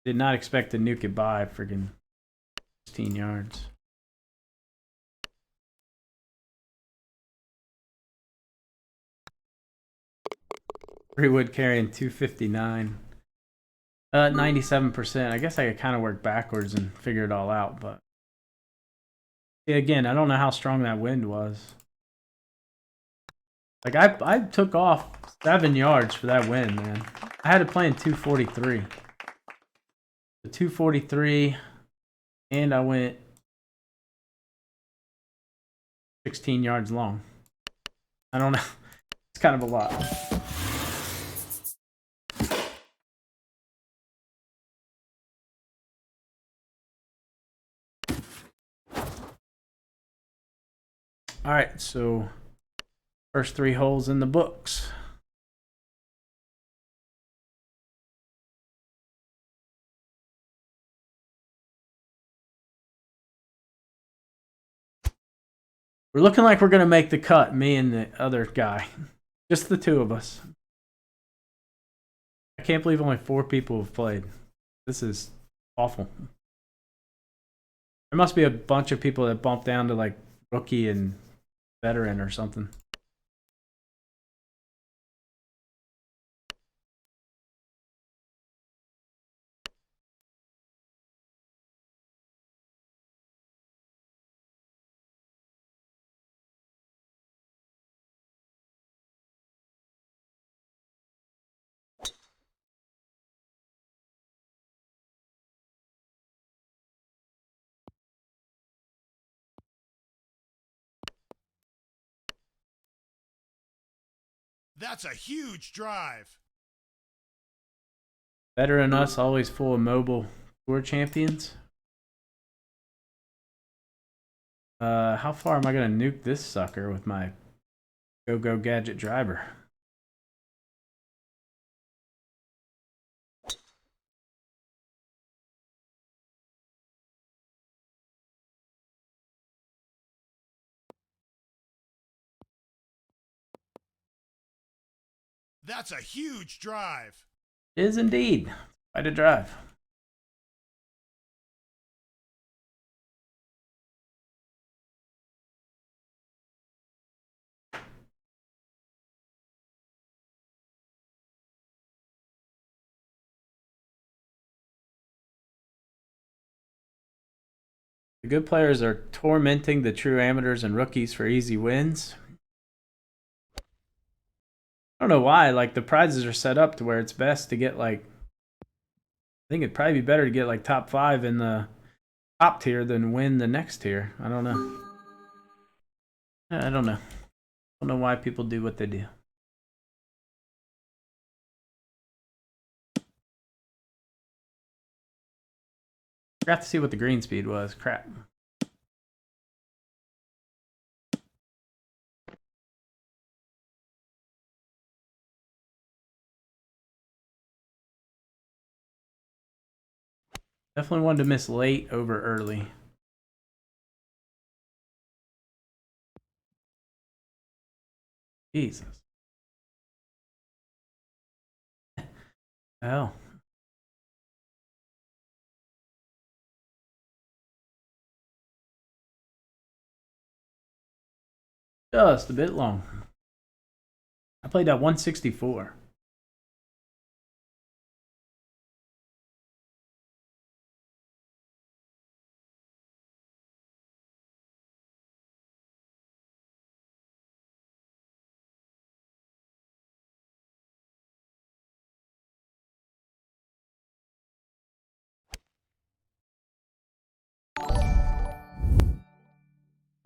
Did not expect to nuke it by friggin' 16 yards. Wood carrying 259. 97%. I guess I could kind of work backwards and figure it all out, but again, I don't know how strong that wind was. Like I took off 7 yards for that wind, man. I had it playing 243. The 243, and I went 16 yards long. I don't know. It's kind of a lot. All right, so first 3 holes in the books. We're looking like we're going to make the cut, me and the other guy. Just the 2 of us. I can't believe only 4 people have played. This is awful. There must be a bunch of people that bumped down to like rookie and veteran or something. That's a huge drive. Better than us, always full of mobile tour champions. How far am I gonna nuke this sucker with my go-go gadget driver? That's a huge drive. It is indeed quite a drive. The good players are tormenting the true amateurs and rookies for easy wins. I don't know why. Like the prizes are set up to where it's best to get like. I think it'd probably be better to get like top 5 in the top tier than win the next tier. I don't know. I don't know. I don't know why people do what they do. Forgot to see what the green speed was. Crap. Definitely wanted to miss late over early. Jesus. Hell. Just a bit long. I played at 164.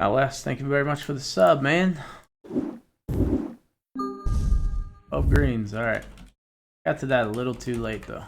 Les, thank you very much for the sub, man. 12 greens. All right. Got to that a little too late, though.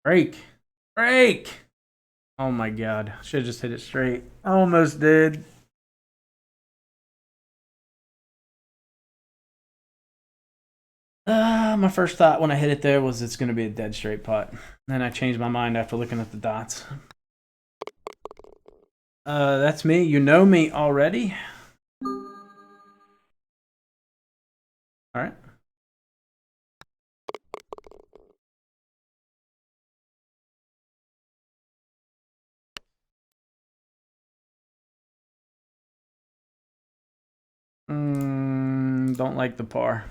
Break. Break. Oh my god. Should have just hit it straight. Almost did. My first thought when I hit it there was it's going to be a dead straight putt. Then I changed my mind after looking at the dots. That's me. You know me already. All right. Don't like the par.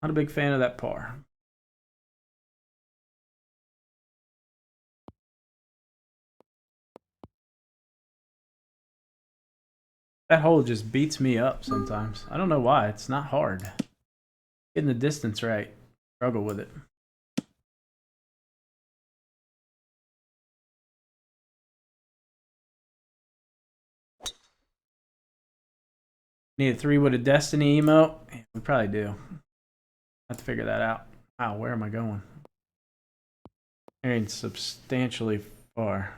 Not a big fan of that par. That hole just beats me up sometimes. I don't know why. It's not hard. Getting the distance right. Struggle with it. Need a 3-wood of destiny emote? Yeah, we probably do. Have to figure that out. Wow, where am I going? Airing substantially far.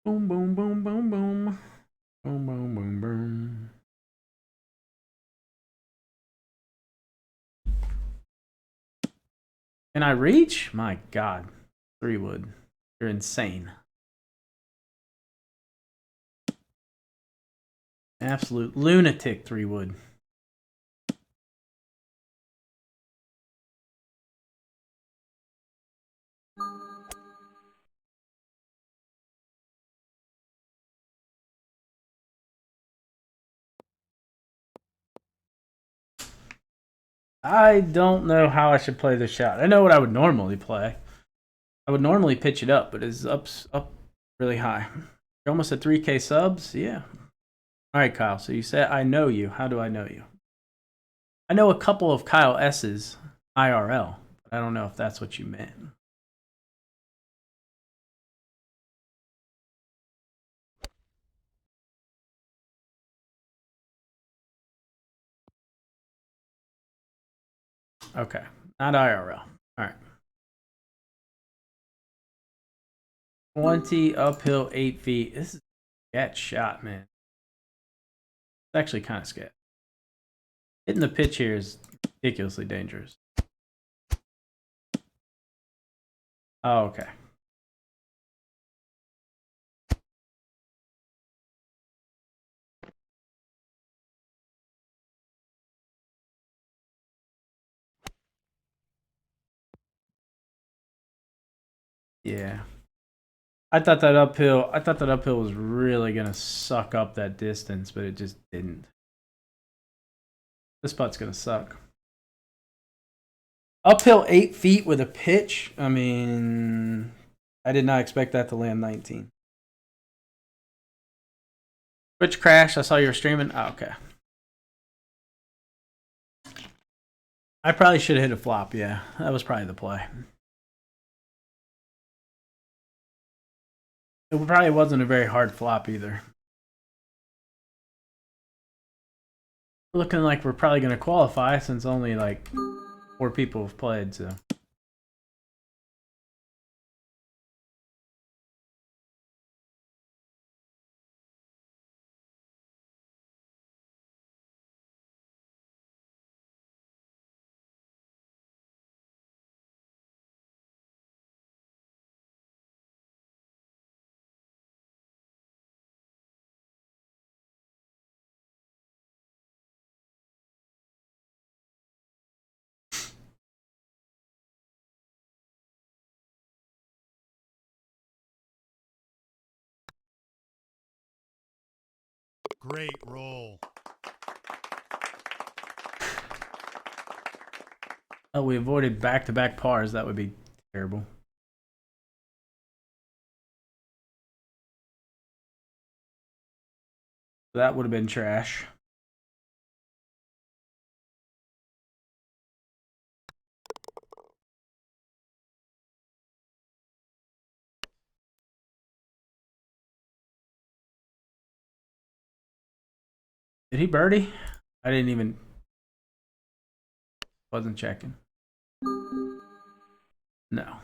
Boom, boom, boom, boom, boom. Boom, boom, boom, boom. Can I reach? My god. 3-wood. You're insane. Absolute lunatic 3-wood. I don't know how I should play this shot. I know what I would normally play. I would normally pitch it up, but it's up really high. You're almost at 3K subs? Yeah. All right, Kyle. So you said I know you. How do I know you? I know a couple of Kyle S's IRL, but I don't know if that's what you meant. Okay. Not IRL. All right. 20 uphill 8 feet. This is a sketch shot, man. It's actually kind of sketch. Hitting the pitch here is ridiculously dangerous. Oh, okay. Yeah. I thought that uphill was really gonna suck up that distance, but it just didn't. This putt's gonna suck. Uphill 8 feet with a pitch. I mean, I did not expect that to land 19. Twitch crash. I saw you were streaming. Oh, okay. I probably should have hit a flop. Yeah, that was probably the play. It probably wasn't a very hard flop either. Looking like we're probably going to qualify since only like 4 people have played, so. Great roll. Oh, we avoided back-to-back pars. That would be terrible. That would have been trash. Did he birdie? I didn't even. Wasn't checking. No.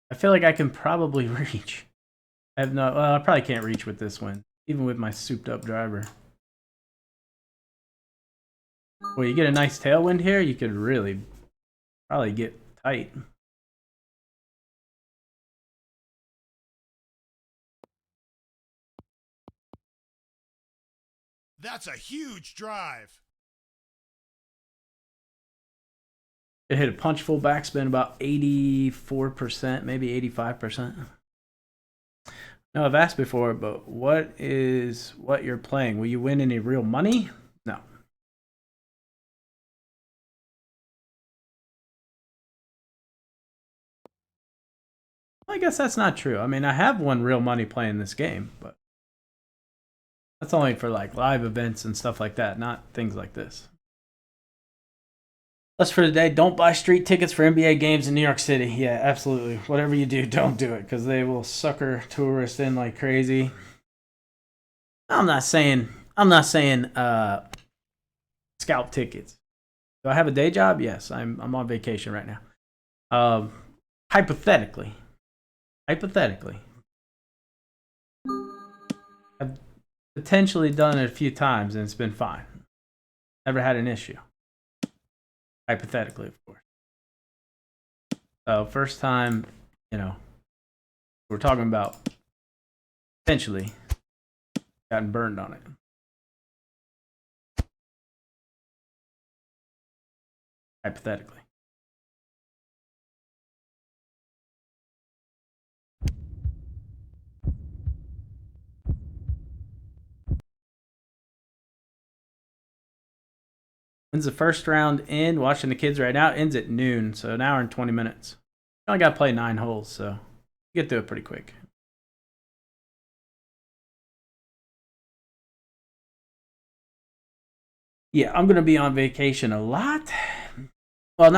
I feel like I can probably reach. I have no. Well, I probably can't reach with this one, even with my souped-up driver. Well, you get a nice tailwind here, you could really probably get tight. That's a huge drive. It hit a punch full backspin about 84%, maybe 85%. No, I've asked before, but what you're playing? Will you win any real money? No. I guess that's not true. I mean, I have won real money playing this game, but that's only for like live events and stuff like that, not things like this. That's for today. Don't buy street tickets for NBA games in New York City. Yeah, absolutely. Whatever you do, don't do it because they will sucker tourists in like crazy. I'm not saying scalp tickets. Do I have a day job? Yes, I'm on vacation right now. Hypothetically, I've potentially done it a few times and it's been fine. Never had an issue. Hypothetically, of course. So first time, we're talking about potentially gotten burned on it. Hypothetically. When's the first round end? Watching the kids right now. Ends at noon, so an hour and 20 minutes. I only got to play 9 holes, so you get through it pretty quick. Yeah, I'm going to be on vacation a lot. Well,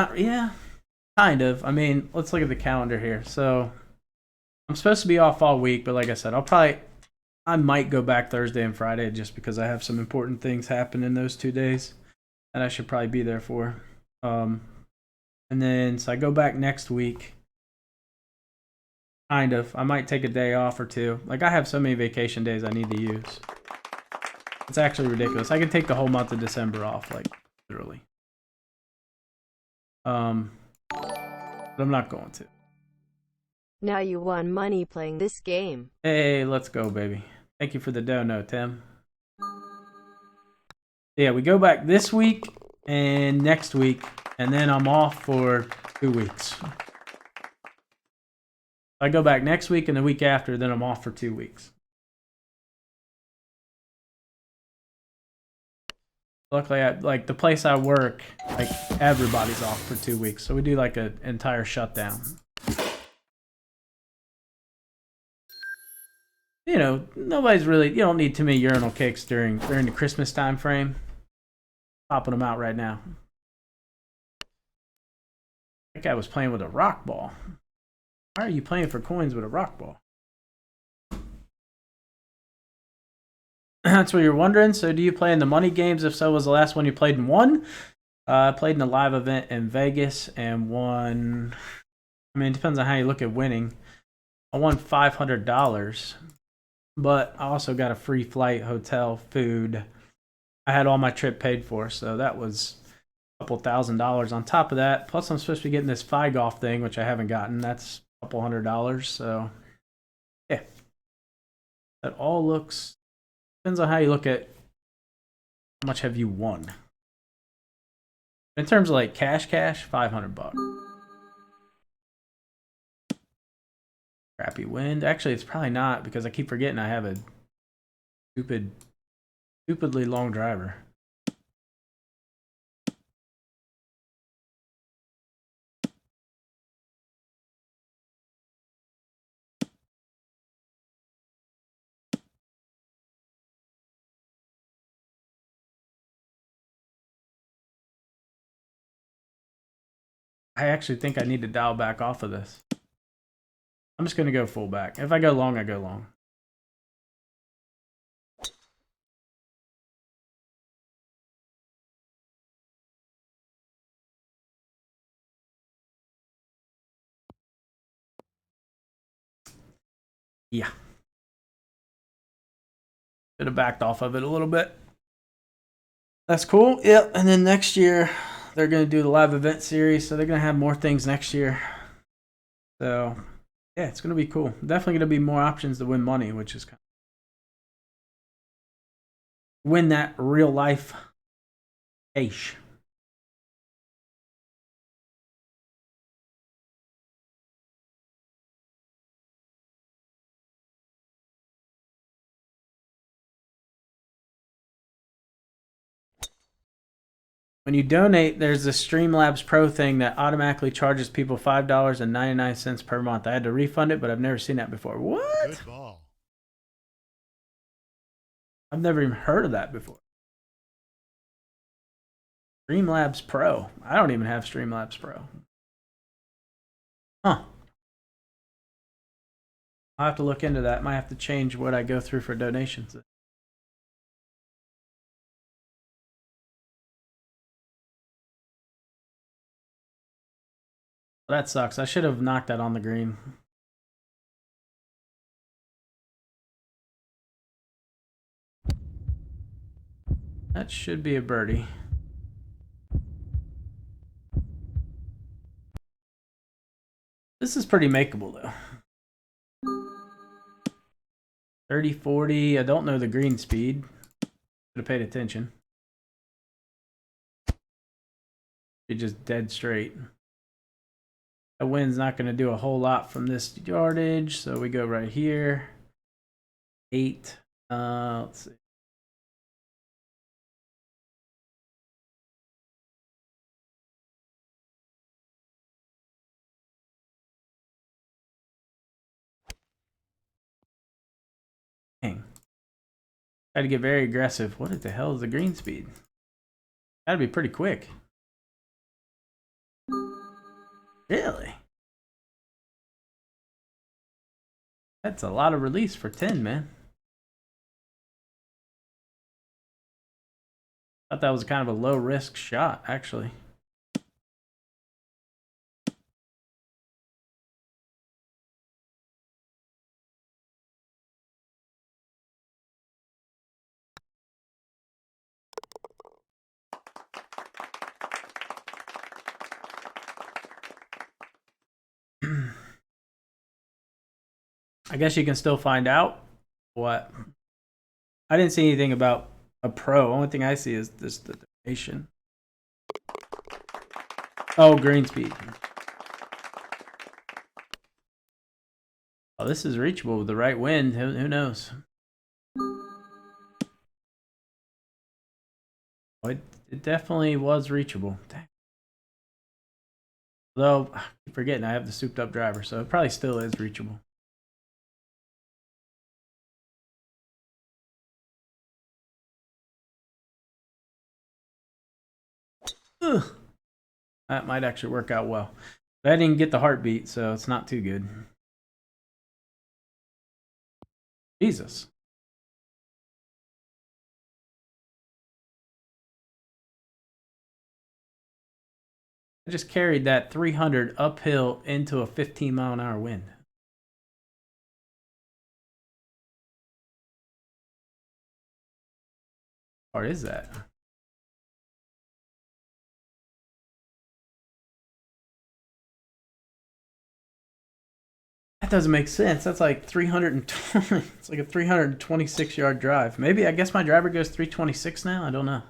kind of. I mean, let's look at the calendar here. So I'm supposed to be off all week, but like I said, I might go back Thursday and Friday just because I have some important things happen in those 2 days that I should probably be there for. And then, so I go back next week. Kind of. I might take a day off or two. Like, I have so many vacation days I need to use. It's actually ridiculous. I could take the whole month of December off, like, literally. But I'm not going to. Now you won money playing this game. Hey, let's go, baby. Thank you for the dono, Tim. Yeah, we go back this week and next week, and then I'm off for 2 weeks. I go back next week and the week after, then I'm off for 2 weeks. Luckily, like the place I work, like everybody's off for 2 weeks, so we do like an entire shutdown. You know, nobody's really. You don't need too many urinal cakes during the Christmas time frame. Popping them out right now. That guy was playing with a rock ball. Why are you playing for coins with a rock ball? That's what you're wondering. So, do you play in the money games? If so, was the last one you played and won? I played in a live event in Vegas and won. I mean, it depends on how you look at winning. I won $500, but I also got a free flight, hotel, food. I had all my trip paid for, so that was a couple $1,000 on top of that. Plus, I'm supposed to be getting this Fi Golf thing, which I haven't gotten. That's a couple $100. So, yeah, that all looks. Depends on how you look at how much have you won. In terms of like cash, $500. Crappy wind. Actually, it's probably not because I keep forgetting I have a stupidly long driver. I actually think I need to dial back off of this. I'm just going to go full back. If I go long, I go long. Yeah. Could have backed off of it a little bit. That's cool. Yep. And then next year, they're going to do the live event series. So they're going to have more things next year. So, yeah, it's going to be cool. Definitely going to be more options to win money, which is kind of win that real life cash. When you donate, there's the Streamlabs Pro thing that automatically charges people $5.99 per month. I had to refund it, but I've never seen that before. What? Good ball. I've never even heard of that before. Streamlabs Pro. I don't even have Streamlabs Pro. Huh. I'll have to look into that. Might have to change what I go through for donations. That sucks. I should have knocked that on the green. That should be a birdie. This is pretty makeable, though. 30, 40. I don't know the green speed. Should have paid attention. Be just dead straight. That wind's not going to do a whole lot from this yardage, so we go right here. 8. Let's see. Dang. Got to get very aggressive. What the hell is the green speed? Gotta be pretty quick. Really? That's a lot of release for 10, man. Thought that was kind of a low risk shot, actually. I guess you can still find out what. I didn't see anything about a pro. Only thing I see is this the donation. Oh, green speed. Oh, this is reachable with the right wind. Who knows? Oh, it definitely was reachable. Dang. Though, I keep forgetting I have the souped up driver, so it probably still is reachable. Ugh. That might actually work out well. But I didn't get the heartbeat, so it's not too good. Jesus. I just carried that 300 uphill into a 15-mile-an-hour wind. How hard is that? That doesn't make sense. That's like 320. It's like a 326-yard drive. Maybe, I guess my driver goes 326 now? I don't know.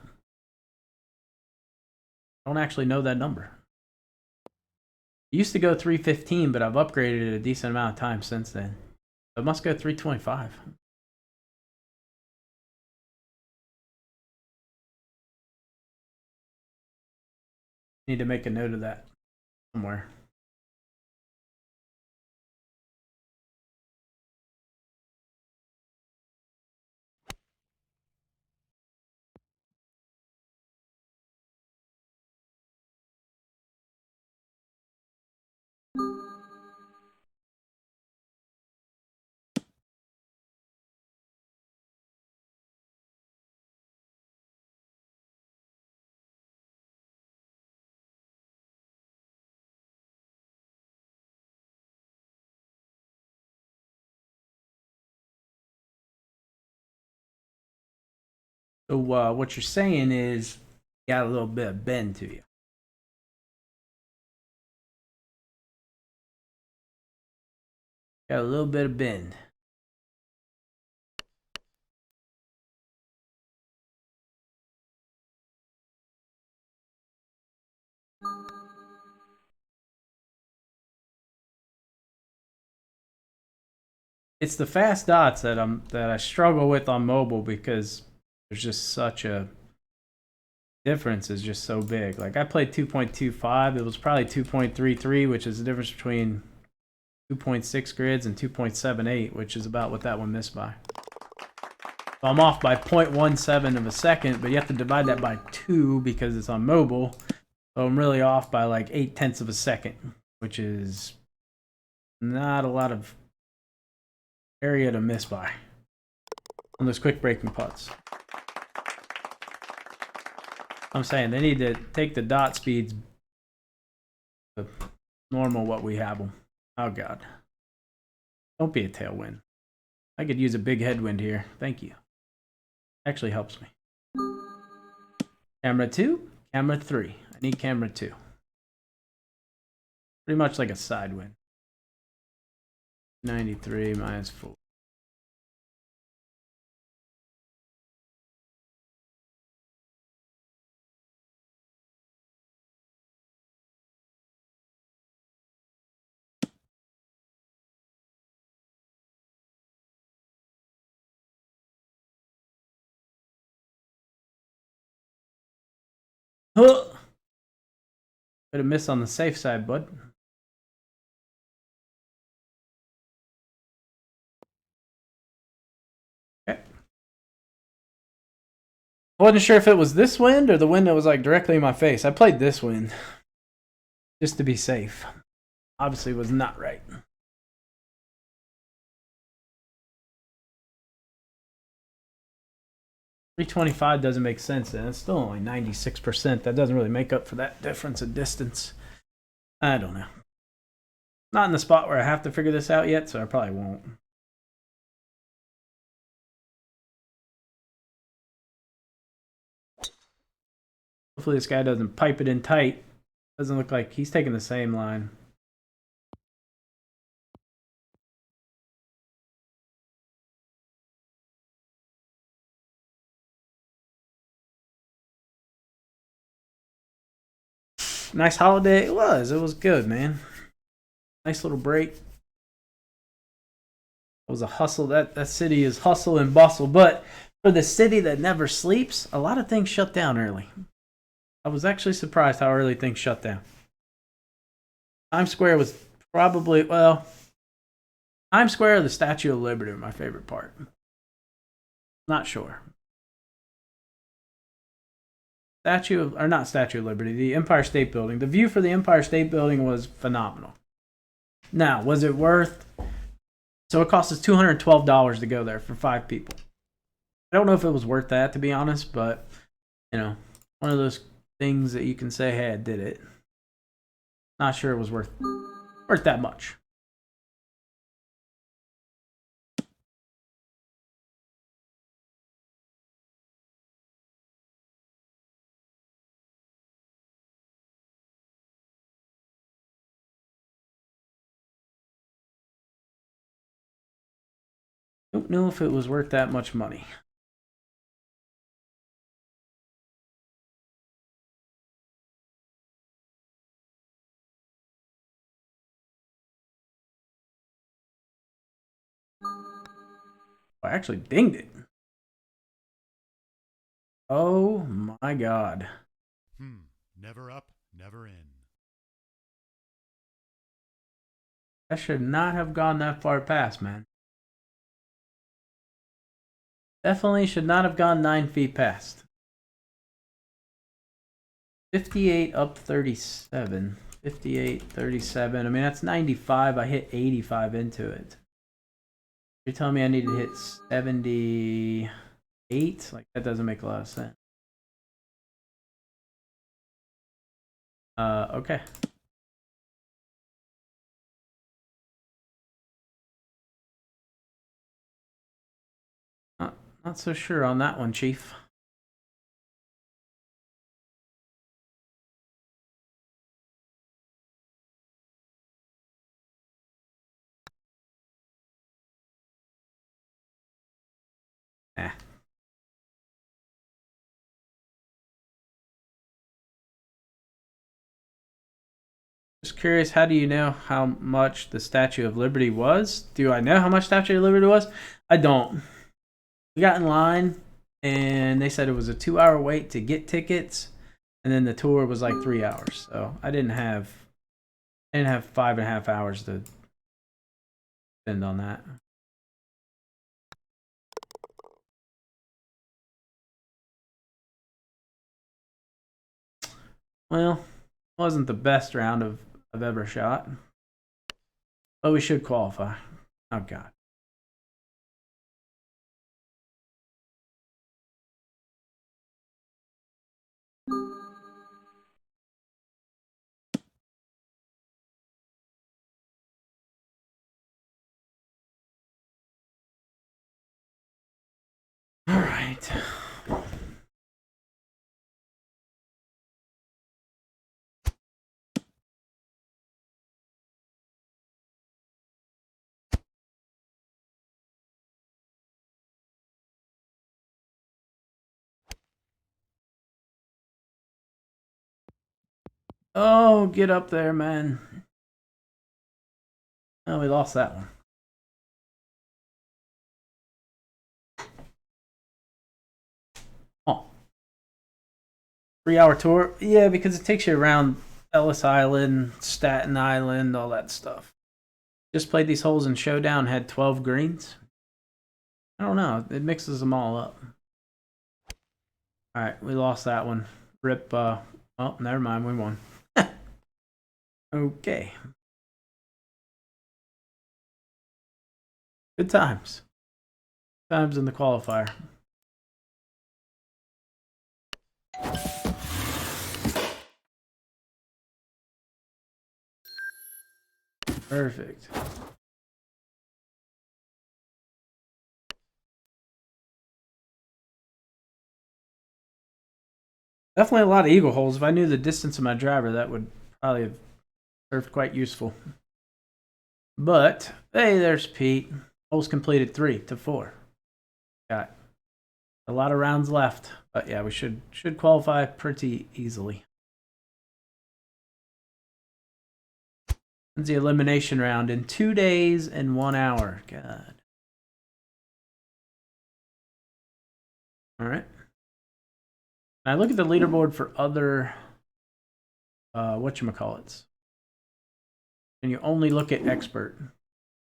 I don't actually know that number. It used to go 315, but I've upgraded it a decent amount of time since then. It must go 325. Need to make a note of that somewhere. So what you're saying is you got a little bit of bend to you. Got a little bit of bend. It's the fast dots that I struggle with on mobile because there's just such a difference is just so big. Like I played 2.25, it was probably 2.33, which is the difference between 2.6 grids and 2.78, which is about what that one missed by. So I'm off by 0.17 of a second, but you have to divide that by 2 because it's on mobile. So I'm really off by like 0.8 of a second, which is not a lot of area to miss by on those quick breaking putts. I'm saying they need to take the dot speeds to normal what we have them. Oh God. Don't be a tailwind. I could use a big headwind here. Thank you. Actually helps me. Camera 2, camera 3. I need camera 2. Pretty much like a side wind. 93 minus 4. Huh. Could have missed on the safe side, bud. Okay. I wasn't sure if it was this wind or the wind that was like directly in my face. I played this wind just to be safe. Obviously was not right. $325 doesn't make sense, and it's still only 96%. That doesn't really make up for that difference in distance. I don't know. Not in the spot where I have to figure this out yet, so I probably won't. Hopefully this guy doesn't pipe it in tight. Doesn't look like he's taking the same line. nice holiday. It was good, man. Nice little break. It was a hustle. That city is hustle and bustle, but for the city that never sleeps, a lot of things shut down early. I was actually surprised how early things shut down. Times Square was probably, well, Times Square or the Statue of Liberty are my favorite part. Not sure. Not Statue of Liberty, the Empire State Building. The view for the Empire State Building was phenomenal. Now, was it worth? So it cost us $212 to go there for 5 people. I don't know if it was worth that, to be honest, but one of those things that you can say, "Hey, I did it." Not sure it was worth that much. Don't know if it was worth that much money. I actually dinged it. Oh my god. Never up, never in. That should not have gone that far past, man. Definitely should not have gone 9 feet past. 58 up 37. 58, 37. I mean, that's 95. I hit 85 into it. You're telling me I need to hit 78? Like, that doesn't make a lot of sense. Okay. Not so sure on that one, Chief. Nah. Just curious, how do you know how much the Statue of Liberty was? Do I know how much Statue of Liberty was? I don't. We got in line, and they said it was a 2-hour wait to get tickets, and then the tour was like 3 hours. So I didn't have 5.5 hours to spend on that. Well, wasn't the best round I've ever shot, but we should qualify. Oh god. All right. Oh, get up there, man. Oh, we lost that one. Oh. 3-hour tour? Yeah, because it takes you around Ellis Island, Staten Island, all that stuff. Just played these holes in Showdown, had 12 greens. I don't know. It mixes them all up. All right, we lost that one. Rip. Oh, never mind. We won. Okay. Good times. Times in the qualifier. Perfect. Definitely a lot of eagle holes. If I knew the distance of my driver, that would probably have served quite useful. But, hey, there's Pete. Holes completed 3 to 4. Got a lot of rounds left. But yeah, we should qualify pretty easily. When's the elimination round? In 2 days and 1 hour. God. All right. And I look at the leaderboard for other, whatchamacallits. And you only look at expert.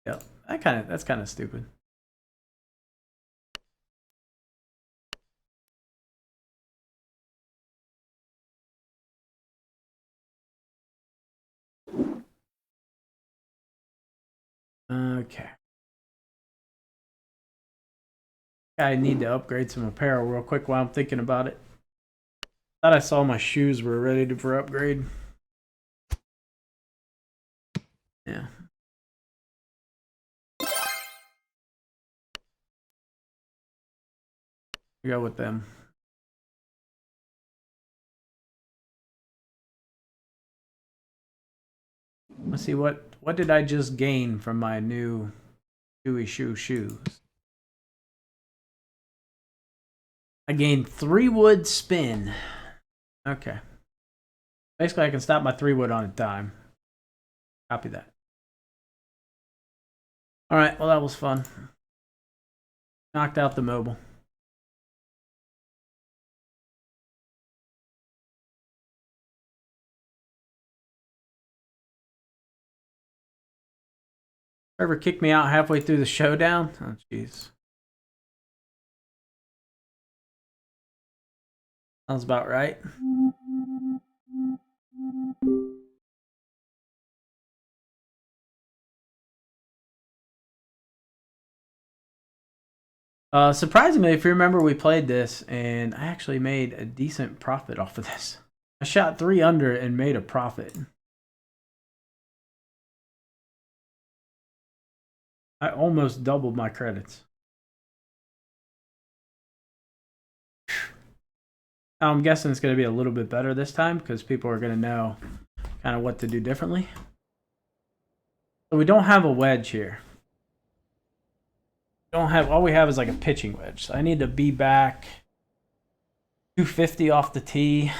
Yep. That's kind of stupid. Okay. I need to upgrade some apparel real quick while I'm thinking about it. Thought I saw my shoes were ready for upgrade. Yeah. Go with them. Let's see what did I just gain from my new Chewy shoes. I gained 3 wood spin. Okay. Basically, I can stop my 3 wood on a dime. Copy that. All right. Well, that was fun. Knocked out the mobile. Ever kicked me out halfway through the showdown? Oh, jeez. Sounds about right. Surprisingly, if you remember, we played this, and I actually made a decent profit off of this. I shot 3 under and made a profit. I almost doubled my credits. I'm guessing it's going to be a little bit better this time because people are going to know kind of what to do differently. So we don't have a wedge here. All we have is like a pitching wedge. So I need to be back 250 off the tee.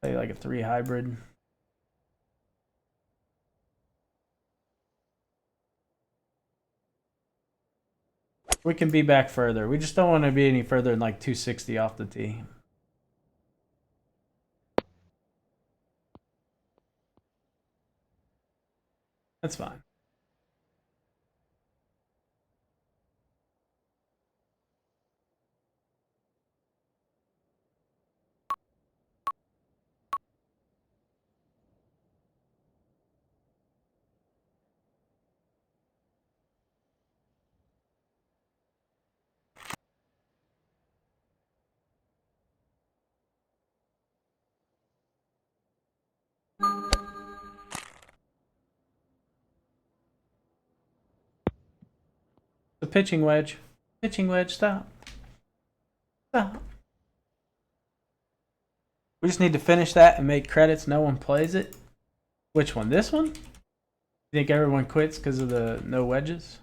Play like a 3 hybrid. We can be back further. We just don't want to be any further than like 260 off the tee. That's fine. The pitching wedge. Pitching wedge, stop. Stop. We just need to finish that and make credits. No one plays it. Which one? This one? You think everyone quits because of the no wedges?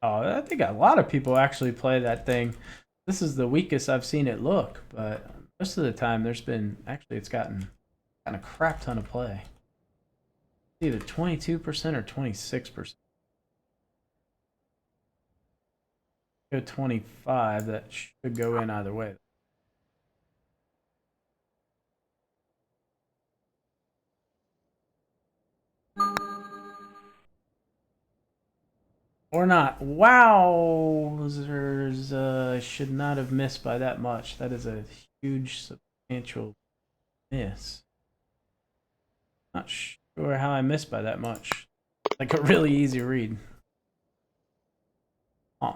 Oh, I think a lot of people actually play that thing. This is the weakest I've seen it look, but most of the time it's gotten a crap ton of play. Either 22% or 26%. Go 25, that should go in either way. Or not. Wowzers, should not have missed by that much. That is a huge, substantial miss. Not sure how I missed by that much. Like a really easy read. Huh.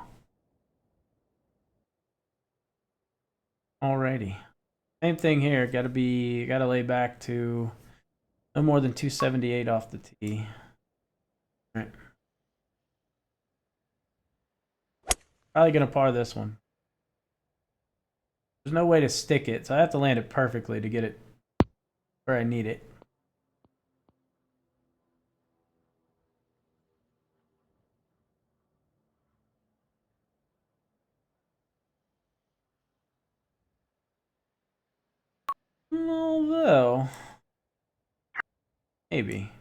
Alrighty. Same thing here. Gotta lay back to no more than 278 off the tee. Alright. Probably gonna par this one. There's no way to stick it, so I have to land it perfectly to get it where I need it. Although, maybe.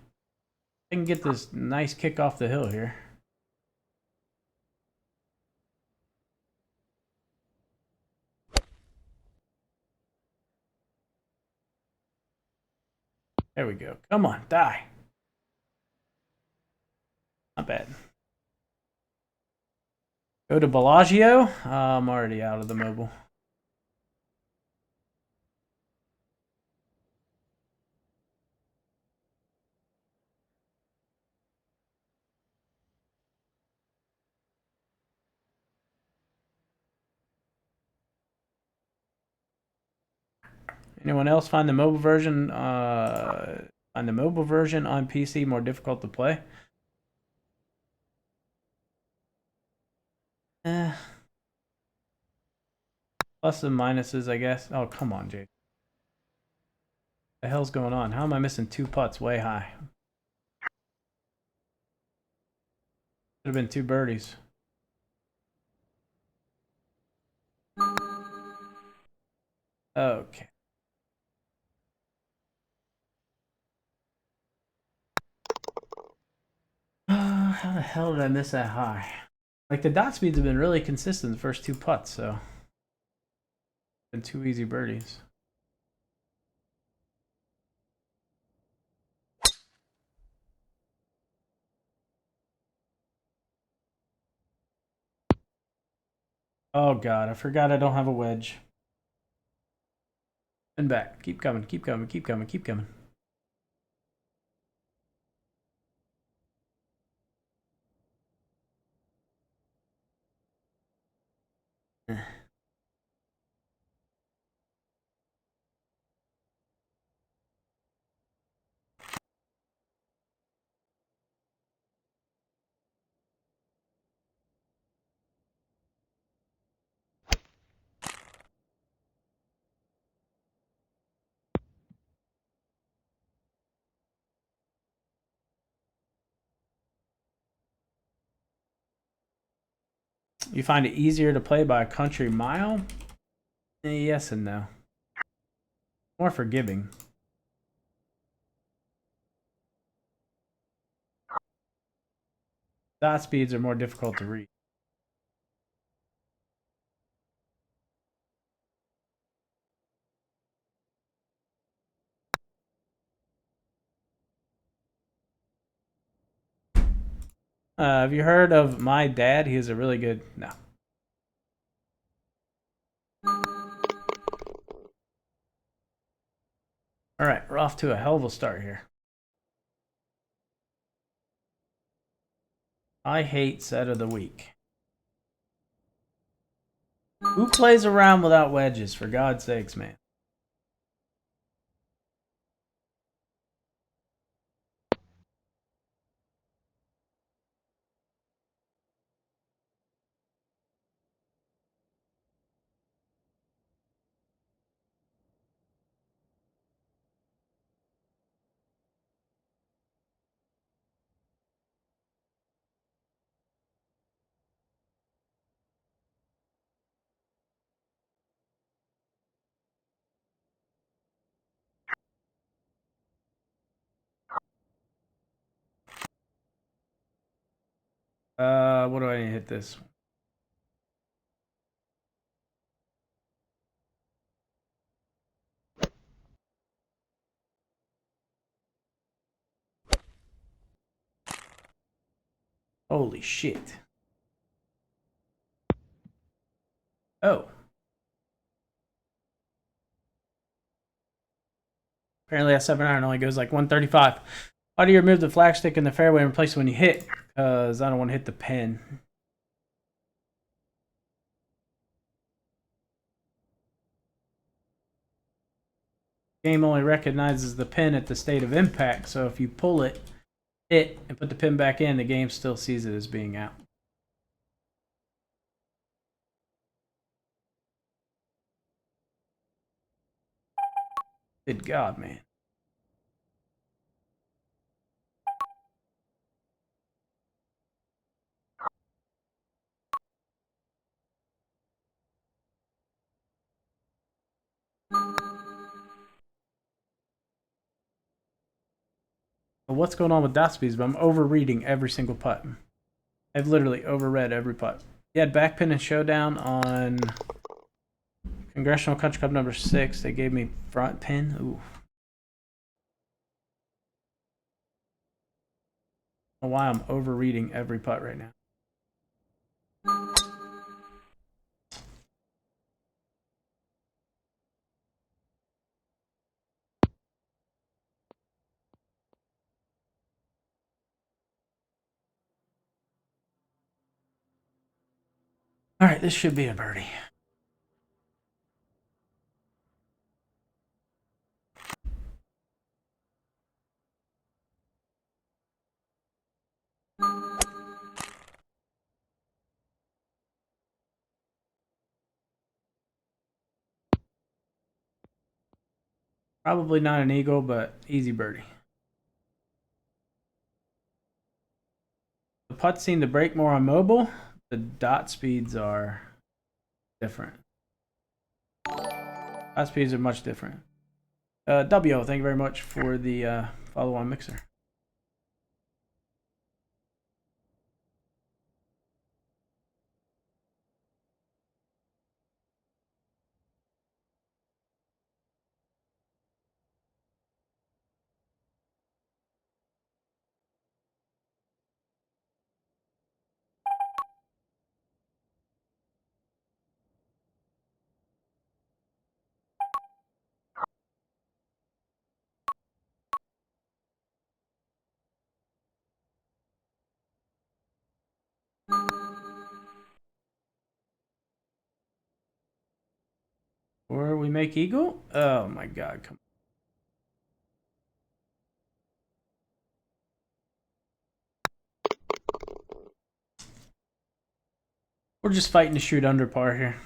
I can get this nice kick off the hill here. There we go. Come on, die. Not bad. Go to Bellagio. I'm already out of the mobile. Anyone else find the mobile version? Find the mobile version on PC more difficult to play? Eh. Plus and minuses, I guess. Oh, come on, Jake. The hell's going on? How am I missing 2 putts way high? Could have been 2 birdies. Okay. How the hell did I miss that high? Like, the dot speeds have been really consistent the first 2 putts, so. Been 2 easy birdies. Oh, God. I forgot I don't have a wedge. And back. Keep coming, keep coming, keep coming, keep coming. You find it easier to play by a country mile? Yes and no. More forgiving. Dot speeds are more difficult to read. Have you heard of my dad? He is a really good... No. All right, we're off to a hell of a start here. I hate set of the week. Who plays around without wedges, for God's sakes, man? What do I need to hit this? Holy shit. Oh. Apparently that 7 iron only goes like 135. Why do you remove the flag stick in the fairway and replace it when you hit? Because I don't want to hit the pin. Game only recognizes the pin at the state of impact, so if you pull it, and put the pin back in, the game still sees it as being out. Good God, man. what's going on with dot speeds, but I'm overreading every single putt. I've literally overread every putt. He had backpin and showdown on Congressional Country Club number 6. They gave me front pin. Ooh. I don't know why I'm overreading every putt right now. All right, this should be a birdie. Probably not an eagle, but easy birdie. The putts seem to break more on mobile. The dot speeds are different. Dot speeds are much different. W, thank you very much for the follow-on mixer. Or we make eagle? Oh my god, come on. We're just fighting to shoot under par here.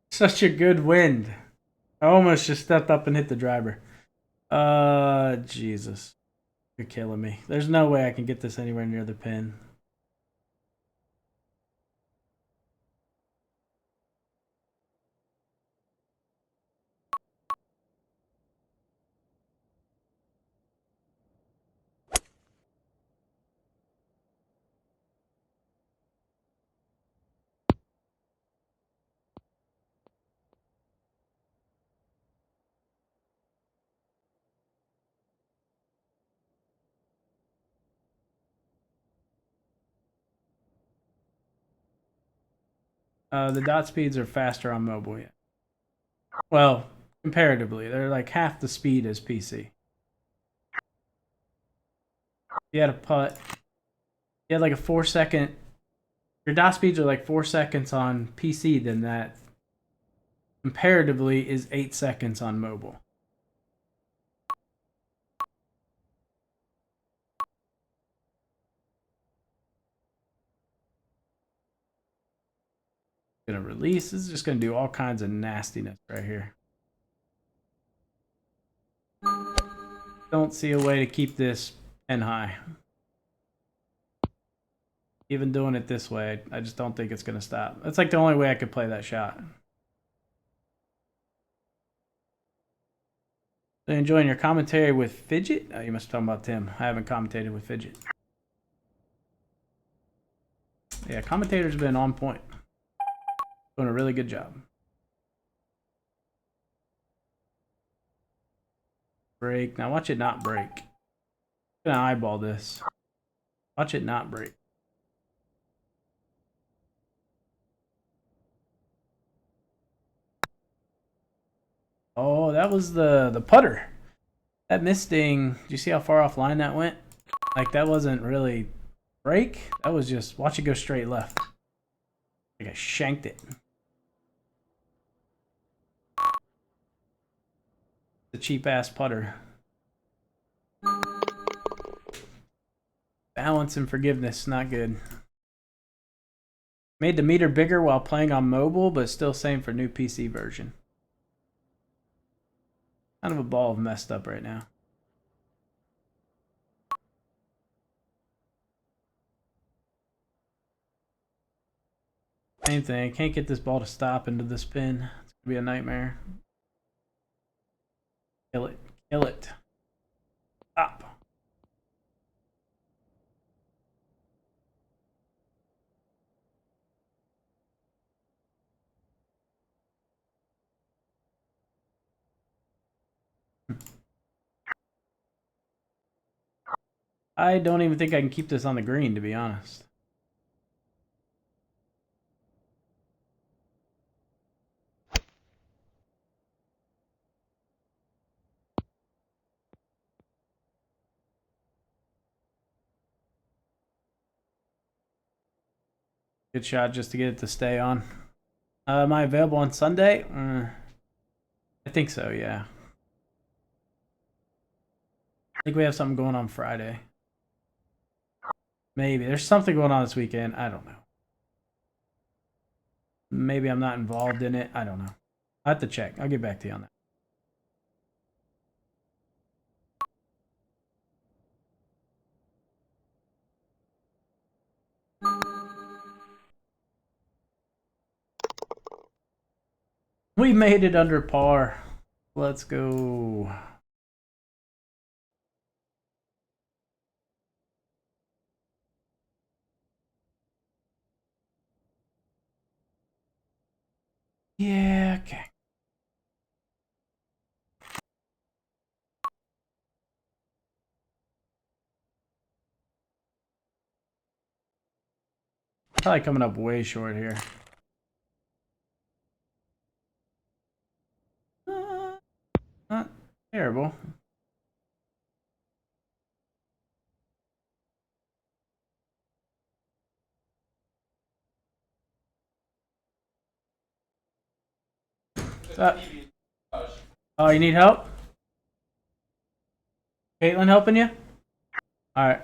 Such a good wind. I almost just stepped up and hit the driver. Jesus. You're killing me. There's no way I can get this anywhere near the pin. The dot speeds are faster on mobile, yeah. Well, comparatively, they're like half the speed as PC. You had a putt. You had like a 4-second. Your dot speeds are like 4 seconds on PC, then that comparatively is 8 seconds on mobile. Gonna release. This is just gonna do all kinds of nastiness right here. Don't see a way to keep this pin high. Even doing it this way, I just don't think it's gonna stop. That's like the only way I could play that shot. So enjoying your commentary with Fidget? Oh, you must be talking about Tim. I haven't commentated with Fidget. Yeah, commentator's been on point. Doing a really good job. Break. Now watch it not break. I'm gonna eyeball this. Watch it not break. Oh, that was the putter. That misting, do you see how far offline that went? Like, that wasn't really break. That was just, watch it go straight left. Like I shanked it. The cheap-ass putter. Balance and forgiveness, not good. Made the meter bigger while playing on mobile, but still same for new PC version. Kind of a ball of messed up right now. Same thing. Can't get this ball to stop into the spin. It's It'll be a nightmare. Kill it. Kill it. Stop. I don't even think I can keep this on the green, to be honest. Good shot just to get it to stay on. Am I available on Sunday? I think so, yeah. I think we have something going on Friday. Maybe. There's something going on this weekend. I don't know. Maybe I'm not involved in it. I don't know. I have to check. I'll get back to you on that. We made it under par. Let's go. Yeah, okay. Probably coming up way short here. Not terrible. Oh, you need help? Caitlin helping you? All right.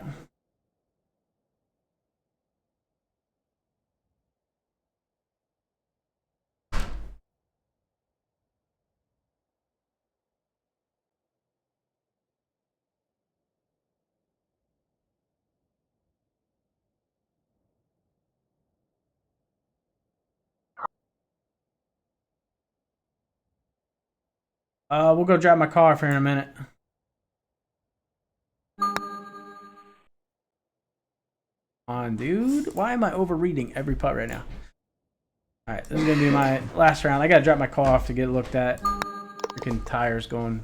We'll go drive my car for in a minute. On, dude. Why am I overreading every putt right now? All right, this is gonna be my last round. I gotta drop my car off to get it looked at. Freaking tires going.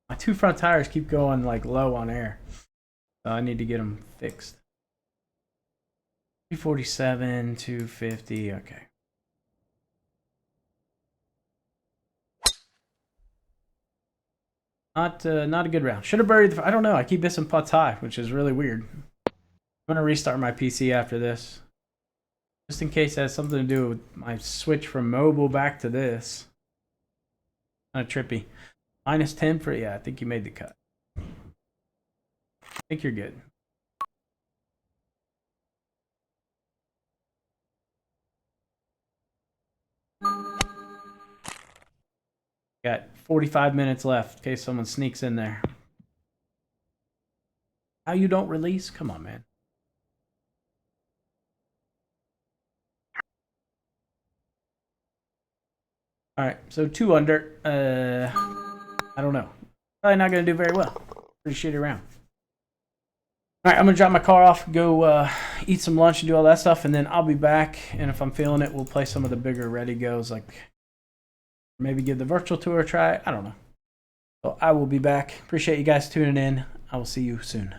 My two front tires keep going like low on air, so I need to get them fixed. 247, 250. Okay. Not a good round. Should have buried the. I don't know. I keep missing putts high, which is really weird. I'm gonna restart my PC after this, just in case it has something to do with my switch from mobile back to this. Kind of trippy. Minus 10 for, yeah, I think you made the cut. I think you're good. Got 45 minutes left in case someone sneaks in there. How you don't release? Come on, man. All right, so 2 under. I don't know. Probably not going to do very well. Pretty shitty round. All right, I'm going to drop my car off, go eat some lunch and do all that stuff, and then I'll be back. And if I'm feeling it, we'll play some of the bigger ready goes, like maybe give the virtual tour a try. I don't know. So I will be back. Appreciate you guys tuning in. I will see you soon.